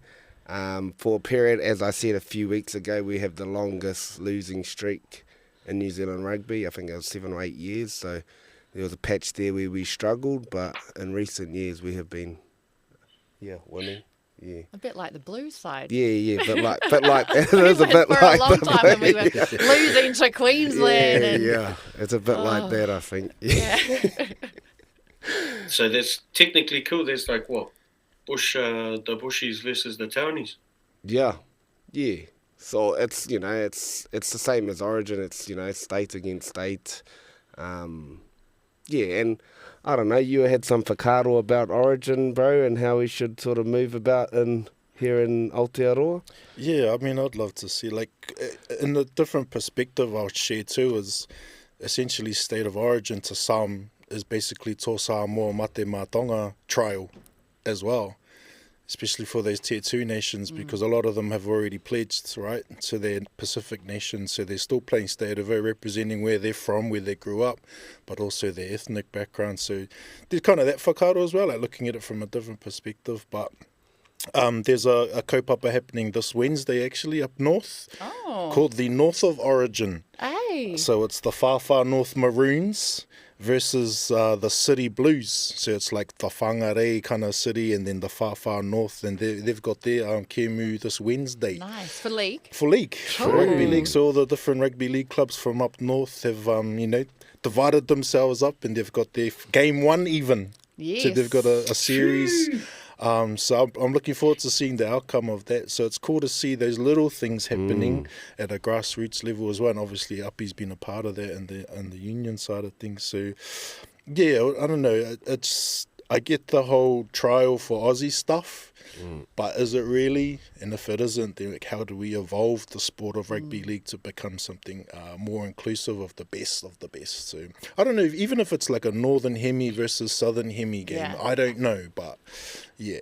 For a period, as I said a few weeks ago, we have the longest losing streak in New Zealand rugby. I think it was 7 or 8 years. So there was a patch there where we struggled, but in recent years, we have been, winning. Yeah.
A bit like the Blues side.
Yeah, but like it
We
is a
went
bit
for
like
a long
the
time and we were losing to Queensland. and
yeah, it's a bit like that, I think.
Yeah.
So that's technically cool. There's like what? The Bushies versus the Townies.
Yeah. So it's it's the same as Origin. It's state against state. And I don't know. You had some whakaaro about Origin, bro, and how we should sort of move about here in Aotearoa.
Yeah, I mean, I'd love to see, like, in a different perspective I'll share too, is essentially State of Origin to some is basically Tō Samoa Mate Mātonga trial as well, especially for those Tier 2 nations, because a lot of them have already pledged, right, to their Pacific nations, so they're still playing State of O, representing where they're from, where they grew up, but also their ethnic background. So there's kind of that whakaaro as well, like looking at it from a different perspective, but there's a kaupapa happening this Wednesday, actually, up north, called the North of Origin.
Hey.
So it's the Far North Maroons versus the City Blues. So it's like the Whangarei kind of city, and then the Far North, and they've got their kemu this Wednesday.
Nice. For league?
For league, for rugby league. So all the different rugby league clubs from up north have, divided themselves up, and they've got their game one even.
Yes.
So they've got a series. So I'm looking forward to seeing the outcome of that. So it's cool to see those little things happening at a grassroots level as well. And obviously, Uppy's been a part of that and the union side of things. So, yeah, I don't know. I get the whole trial for Aussie stuff, but is it really? And if it isn't, then how do we evolve the sport of rugby league to become something more inclusive of the best of the best? So I don't know, even if it's like a Northern Hemi versus Southern Hemi game,
Yeah.
I don't know, but yeah.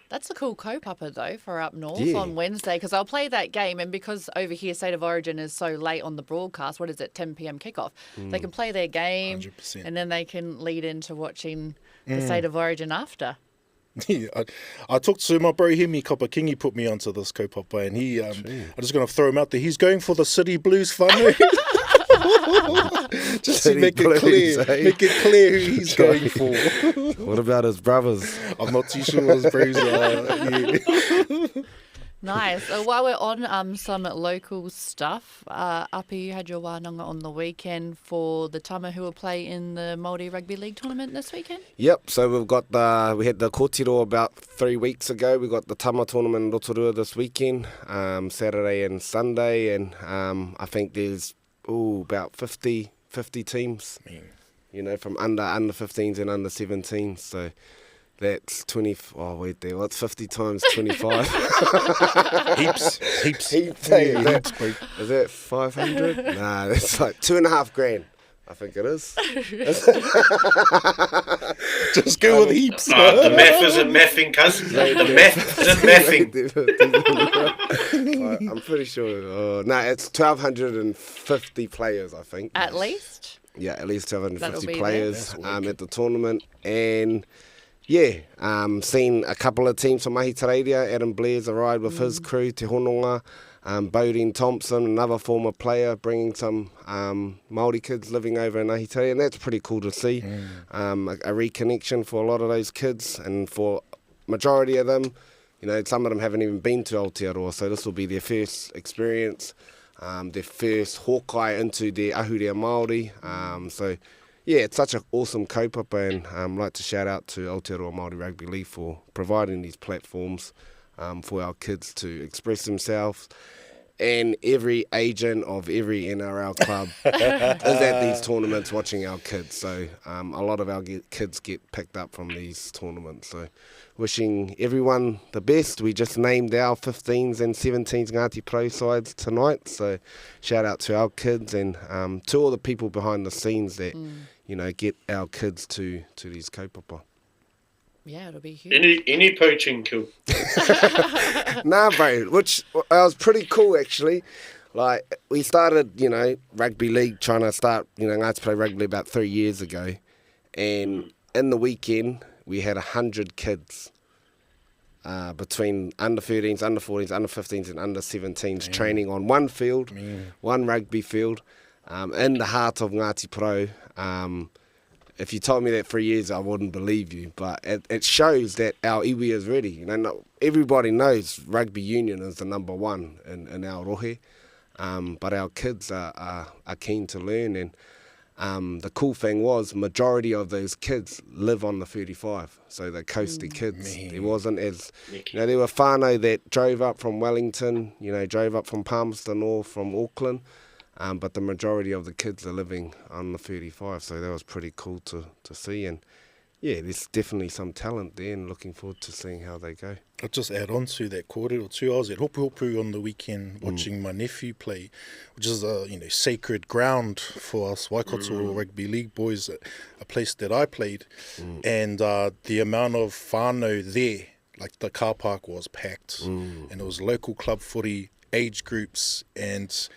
That's a cool kaupapa, though, for up north
Yeah.
on Wednesday, because I'll play that game, and because over here State of Origin is so late on the broadcast, 10 p.m. kickoff, they can play their game,
100%.
and then they can lead into watching the State of Origin after.
Yeah, I talked to my bro Hemi Kopaking. He put me onto this kaupapa, and I'm just going to throw him out there. He's going for the City Blues whānau. Just to make it clear, who he's going for.
What about his brothers?
I'm not too sure what his bros are. Yeah.
Nice. While we're on some local stuff, Uppy, you had your wānanga on the weekend for the Tama who will play in the Māori Rugby League tournament this weekend?
Yep, so we had the kōtiro about 3 weeks ago. We got the Tama tournament in Rotorua this weekend, Saturday and Sunday, and I think there's about 50 teams, from under 15s and under 17s, so that's 20, what's 50 times 25?
Heaps.
Is that 500? Nah, that's like $2,500. I think it is.
Just go with heaps.
The math isn't mathing, cousin. The math isn't mathing.
I'm pretty sure. It's 1,250 players, I think.
At least?
Yeah, at least 1,250
That'll be
players at the tournament. And seen a couple of teams from Mahitareira. Adam Blair's arrived with his crew, Te Hononga. Bodine Thompson, another former player, bringing some Māori kids living over in Ahitereiria, and that's pretty cool to see. A reconnection for a lot of those kids, and for majority of them, some of them haven't even been to Aotearoa, so this will be their first experience, their first Hawkeye into their ahurea Māori. It's such an awesome kaupapa, and I'd like to shout out to Aotearoa Māori Rugby League for providing these platforms for our kids to express themselves. And every agent of every NRL club is at these tournaments watching our kids. So a lot of our kids get picked up from these tournaments. So wishing everyone the best. We just named our 15s and 17s Ngāti Pro sides tonight. So shout out to our kids and to all the people behind the scenes that get our kids to these kaupapa.
Yeah, it'll be huge.
Any poaching kill.
Nah, bro, which was pretty cool, actually. Like, we started, rugby league, trying to start, Ngāti play rugby about 3 years ago. And in the weekend, we had 100 kids between under 13s, under 14s, under 15s, and under 17s training on one field, one rugby field, in the heart of Ngāti Pro. If you told me that 3 years, I wouldn't believe you. But it shows that our iwi is ready. Everybody knows rugby union is the number one in our rohe. But our kids are keen to learn. And the cool thing was, majority of those kids live on the 35. So they're coastie kids. There wasn't as... there were whānau that drove up from Wellington, drove up from Palmerston or from Auckland. But the majority of the kids are living on the 35, so that was pretty cool to see. And yeah, there's definitely some talent there, and looking forward to seeing how they go.
I'll just add on to that kōrero too. I was at Hopu Hopu on the weekend watching my nephew play, which is a sacred ground for us Waikato Rugby League boys, a place that I played. And the amount of whānau there, like the car park was packed, and it was local club footy, age groups, and...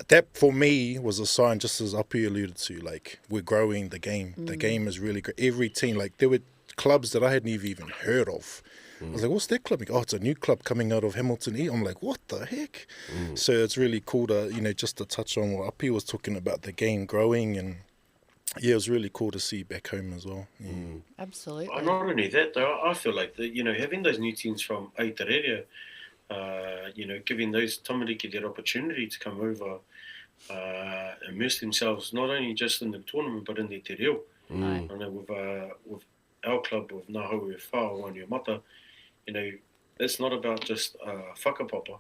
that for me was a sign, just as Api alluded to, like, we're growing the game. The game is really great. Every team, like, there were clubs that I hadn't even heard of. I was like, what's that club? Oh, it's a new club coming out of Hamilton E. I'm like, what the heck? So it's really cool to, just to touch on what Api was talking about, the game growing, and yeah, it was really cool to see back home as well.
Absolutely.
Not only that, though, I feel like that, having those new teams from Aotearoa, giving those tamariki that opportunity to come over, immerse themselves not only just in the tournament but in their te reo. I know with our club, with Ngā Hau e Whao, Wānua Mata, it's not about just whakapapa.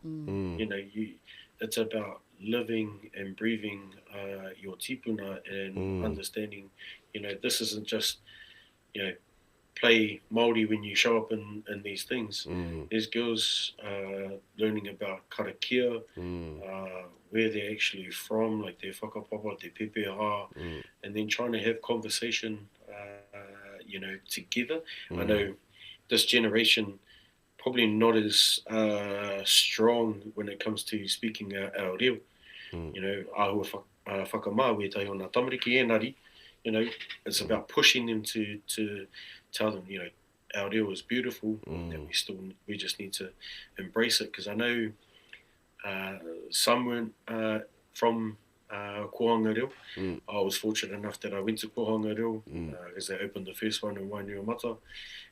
It's about living and breathing your tipuna and understanding, this isn't just, play Māori when you show up in these things. There's girls learning about karakia, where they're actually from, like their whakapapa, their pepeaha, and then trying to have conversation, together. I know this generation probably not as strong when it comes to speaking our reo. Ahua whakamā, we tai o ngā tamariki enari, it's about pushing them to tell them, our reo is beautiful, that we just need to embrace it. Because I know some weren't from Kohanga Reo. I was fortunate enough that I went to Kohanga Reo because they opened the first one in Wānua Mata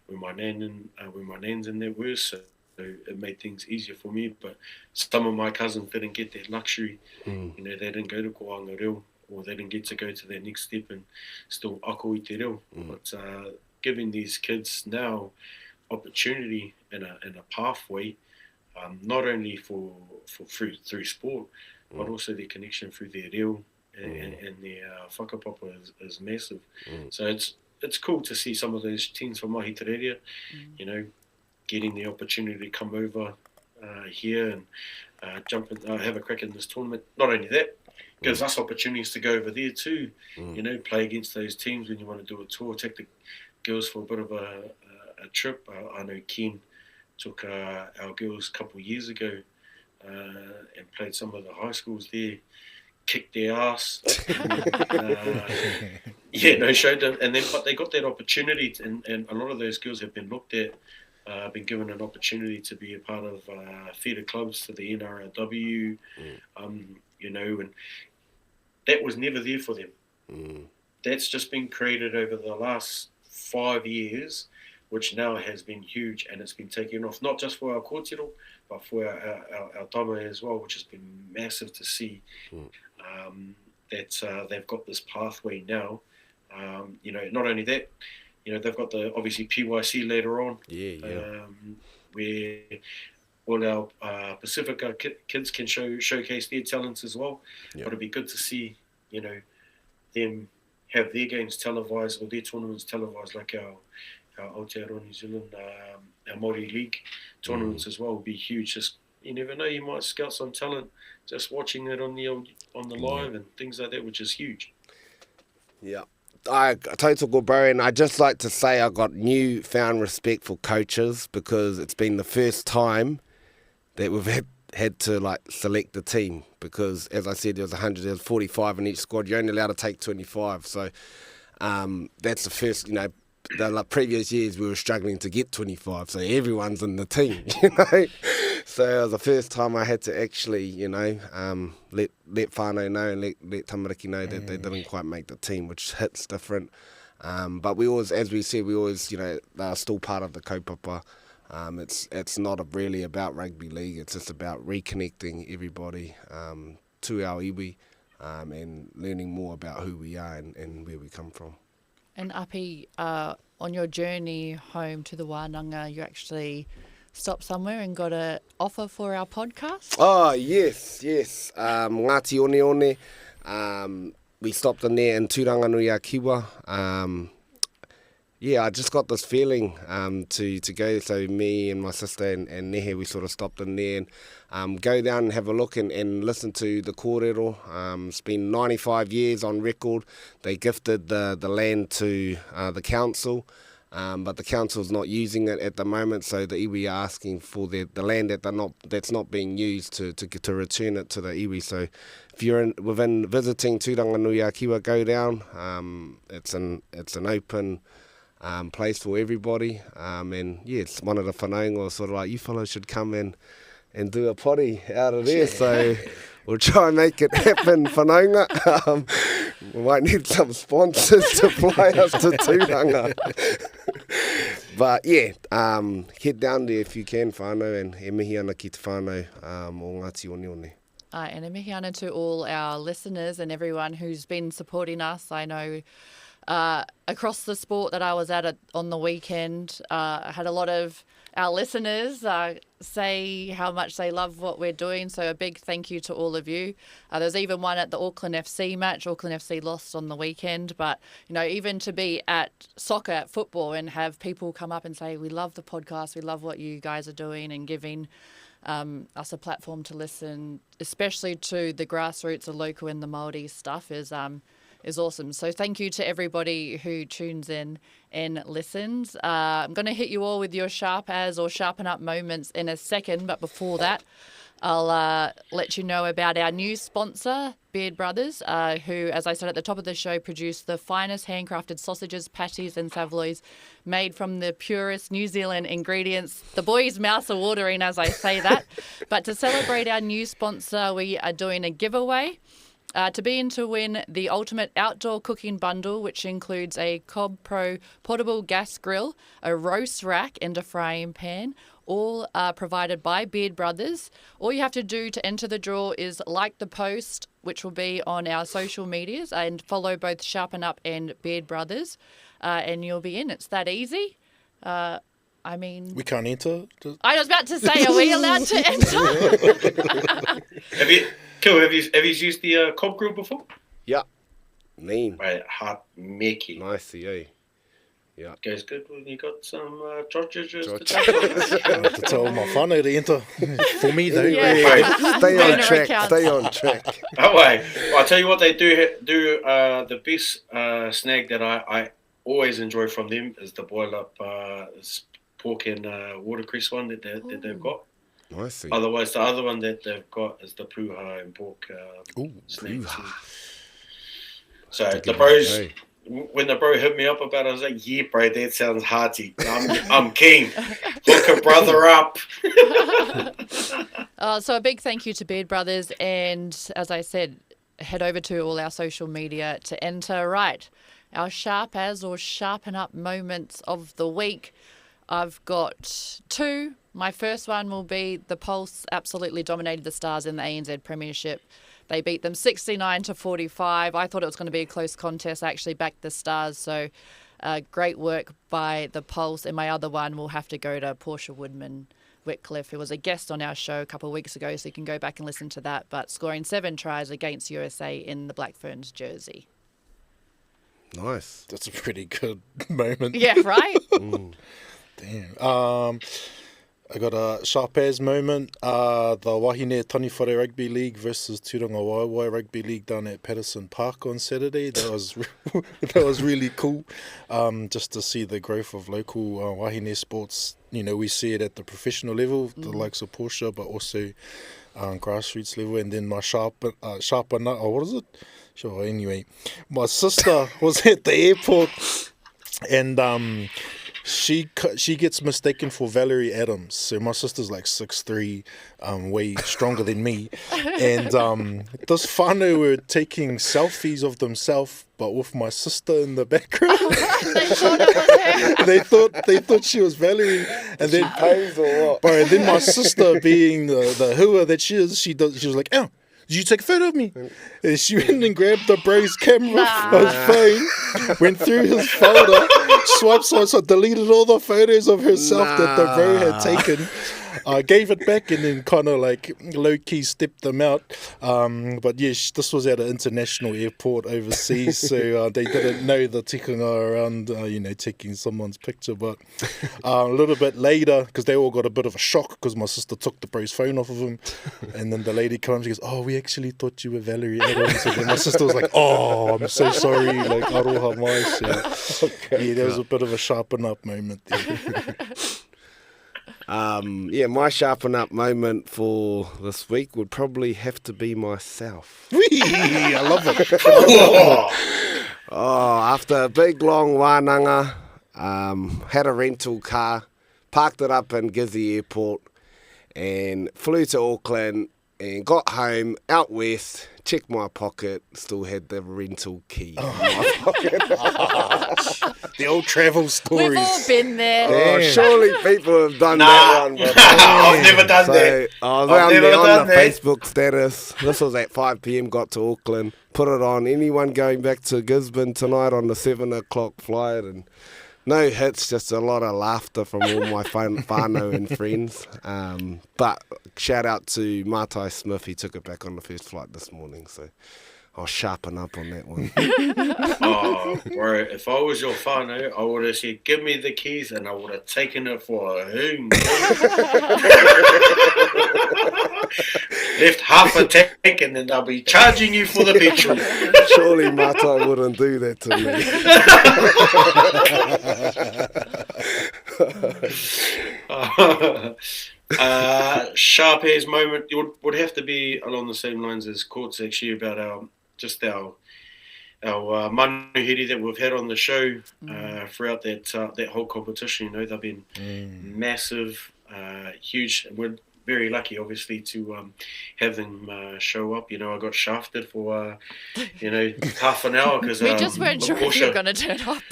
when my nans in there were, so it made things easier for me. But some of my cousins didn't get that luxury. They didn't go to Kohanga Reo, or they didn't get to go to their next step and still ako i te reo. But giving these kids now opportunity and a pathway, not only for through sport, but also their connection through their reo and their whakapapa is massive. So it's cool to see some of those teams from Mahi Te Rere, getting the opportunity to come over here and jump and have a crack in this tournament. Not only that, gives us opportunities to go over there too, play against those teams when you want to do a tour, take the girls for a bit of a trip. I know Ken took our girls a couple of years ago and played some of the high schools there, kicked their ass. Showed them, but they got that opportunity, and a lot of those girls have been looked at, been given an opportunity to be a part of theatre clubs for the NRL, and that was never there for them. That's just been created over the last 5 years, which now has been huge, and it's been taken off, not just for our kōtiro, but for our tama as well, which has been massive to see. That they've got this pathway now. Not only that, they've got the obviously PYC later on, where all our Pacifica kids can showcase their talents as well. But it'd be good to see, them have their games televised or their tournaments televised, like our Aotearoa New Zealand, our Māori League tournaments as well would be huge. Just you never know, you might scout some talent just watching it on the live and things like that, which is huge. Yeah.
I totally bro, and I just like to say I got newfound respect for coaches, because it's been the first time that we've had had to like select the team because, as I said, there was 100, there was 45 in each squad. You're only allowed to take 25. So that's the first, the previous years we were struggling to get 25. So everyone's in the team, So it was the first time I had to actually, let whānau know and let tamariki know that they didn't quite make the team, which hits different. But we always, as we said, they're still part of the kaupapa. It's not really about rugby league. It's just about reconnecting everybody to our iwi and learning more about who we are and where we come from.
And Api, on your journey home to the Wānanga, you actually stopped somewhere and got an offer for our podcast?
Oh, yes. Ngāti One. We stopped in there in Tūranganui a Kiwa. I just got this feeling to go. So me and my sister and Nehe, we sort of stopped in there and go down and have a look and listen to the kōrero. It's been 95 years on record. They gifted the land to the council. But the council's not using it at the moment, so the iwi are asking for the land that's not being used to return it to the iwi. So if you're within visiting Tūranganui a Kiwa, go down. It's an open place for everybody, it's one of the whanaunga sort of like, you fellows should come in and do a potty out of there. So we'll try and make it happen, whanaunga. We might need some sponsors to fly us to Tūranga. But head down there if you can, whānau, and e mihi ana ki te whānau o Ngāti One.
And e mihi ana to all our listeners and everyone who's been supporting us. I know across the sport that I was at on the weekend, I had a lot of our listeners say how much they love what we're doing. So a big thank you to all of you. There's even one at the Auckland FC match. Auckland FC lost on the weekend. But, even to be at soccer, at football, and have people come up and say, we love the podcast, we love what you guys are doing, and giving us a platform to listen, especially to the grassroots, the local and the Māori stuff is awesome. So thank you to everybody who tunes in and listens. I'm going to hit you all with your sharp as or sharpen up moments in a second, but before that, I'll let you know about our new sponsor, Beard Brothers, who, as I said at the top of the show, produce the finest handcrafted sausages, patties and savoys made from the purest New Zealand ingredients. The boys' mouths are watering as I say that. But to celebrate our new sponsor, we are doing a giveaway. To be in to win the ultimate outdoor cooking bundle, which includes a Cobb Pro portable gas grill, a roast rack and a frying pan, all provided by Beard Brothers. All you have to do to enter the draw is like the post, which will be on our social medias, and follow both Sharpen Up and Beard Brothers, and you'll be in. It's that easy.
We can't enter.
I was about to say, are we allowed to enter?
Have you used the Cobb grill before?
Yeah. Mean.
Right, hard meaky.
Nicey, eh? Yeah.
Goes good when you got some sausages to
I have to tell my whānau to enter. For me, though.
Yeah.
Stay on track.
Oh, wait. Well, I'll tell you what they do the best snag that I always enjoy from them is the boil up pork and watercress one that they've got.
Nice.
Otherwise, the other one that they've got is the puha and pork snacks. So the bros, when the bro hit me up about it, I was like, yeah, bro, that sounds hearty. I'm keen. Hook a brother up.
So a big thank you to Beard Brothers. And as I said, head over to all our social media to enter. Right, our sharp as or sharpen up moments of the week. I've got two. My first one will be the Pulse absolutely dominated the Stars in the ANZ Premiership. They beat them 69-45. I thought it was going to be a close contest. I actually backed the Stars, so great work by the Pulse. And my other one will have to go to Portia Woodman-Whitcliffe, who was a guest on our show a couple of weeks ago, so you can go back and listen to that, but scoring 7 tries against USA in the Black Ferns jersey.
Nice.
That's a pretty good moment.
Yeah, right?
Damn. I got a sharp as moment. The Wahine Taniwhare Rugby League versus Turanga Waiwai Rugby League down at Patterson Park on Saturday. That was really cool. Just to see the growth of local Wahine sports. We see it at the professional level, the likes of Portia, but also grassroots level, and then my sharper nut, what is it? Sure, anyway, my sister was at the airport, and she gets mistaken for Valerie Adams. So my sister's like 6'3", way stronger than me, and this whānau were taking selfies of themselves, but with my sister in the background. They thought she was Valerie, and then
Pose or what?
bro, and then my sister, being the hua that she is, she was like, "Oh, did you take a photo of me?" And she went and grabbed the bro's camera, his phone, went through his folder, swiped, deleted all the photos of herself that the bro had taken. Gave it back and then kind of like low-key stepped them out. But yes, this was at an international airport overseas, so they didn't know the tikanga around, taking someone's picture. But a little bit later, because they all got a bit of a shock because my sister took the bro's phone off of him, and then the lady comes, she goes, "Oh, we actually thought you were Valerie Adams." And then my sister was like, "Oh, I'm so sorry, like, aroha mai." So, yeah, there was a bit of a sharpen up moment there.
My sharpen up moment for this week would probably have to be myself.
I love it.
After a big long wānanga, had a rental car, parked it up in Gizzy Airport, and flew to Auckland, and got home, out west, checked my pocket, still had the rental key in my pocket.
The old travel stories.
We've all been there.
Surely people have done that one before.
I've never done that.
I was
I've never
on
done
the
that.
Facebook status. This was at 5 p.m, got to Auckland, put it on. Anyone going back to Gisborne tonight on the 7 o'clock flight? And no hits, just a lot of laughter from all my whānau and friends. But shout out to Martai Smith, he took it back on the first flight this morning, so I'll sharpen up on that one.
Oh, bro, if I was your whānau, I would have said, "Give me the keys," and I would have taken it for a hoon. Left half a tank, and then they'll be charging you for the petrol.
Surely Martai wouldn't do that to me.
Sharp hairs moment would have to be along the same lines as Court's actually about our manuhiri that we've had on the show throughout that whole competition. They've been massive, huge. We're very lucky, obviously, to have them show up. I got shafted for half an hour because
We just weren't sure if you were going to turn up.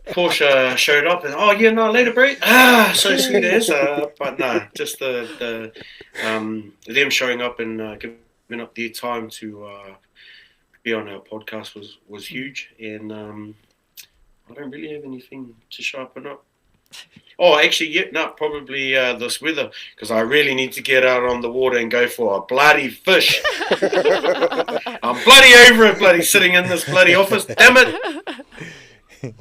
Porsche showed up and later, bro. So sweet as. But no, just the them showing up and giving up their time to be on our podcast was huge. And I don't really have anything to sharpen up. Oh, actually, probably this weather, because I really need to get out on the water and go for a bloody fish. I'm bloody over it, bloody sitting in this bloody office. Damn it.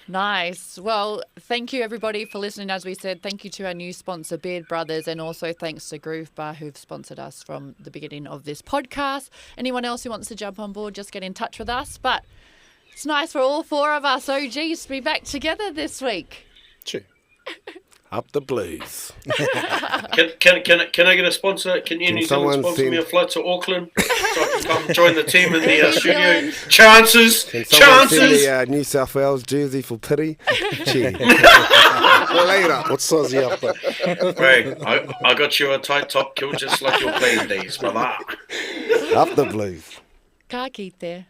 Nice. Well, thank you everybody for listening. As we said, thank you to our new sponsor, Beard Brothers, and also thanks to Groove Bar, who've sponsored us from the beginning of this podcast. Anyone else who wants to jump on board, just get in touch with us. But it's nice for all four of us OGs to be back together this week.
True.
Up the blues.
Can I get a sponsor? Can you
someone
sponsor me a
send-
flight to Auckland so I can come join the team in the studio?
England.
Chances.
Can someone send
Chances.
me a New South Wales jersey for pity? Cheers. Later.
What's size you up?
Right, I got you a tight top kill just like your playing days, brother.
Up the blues.
Ka kite.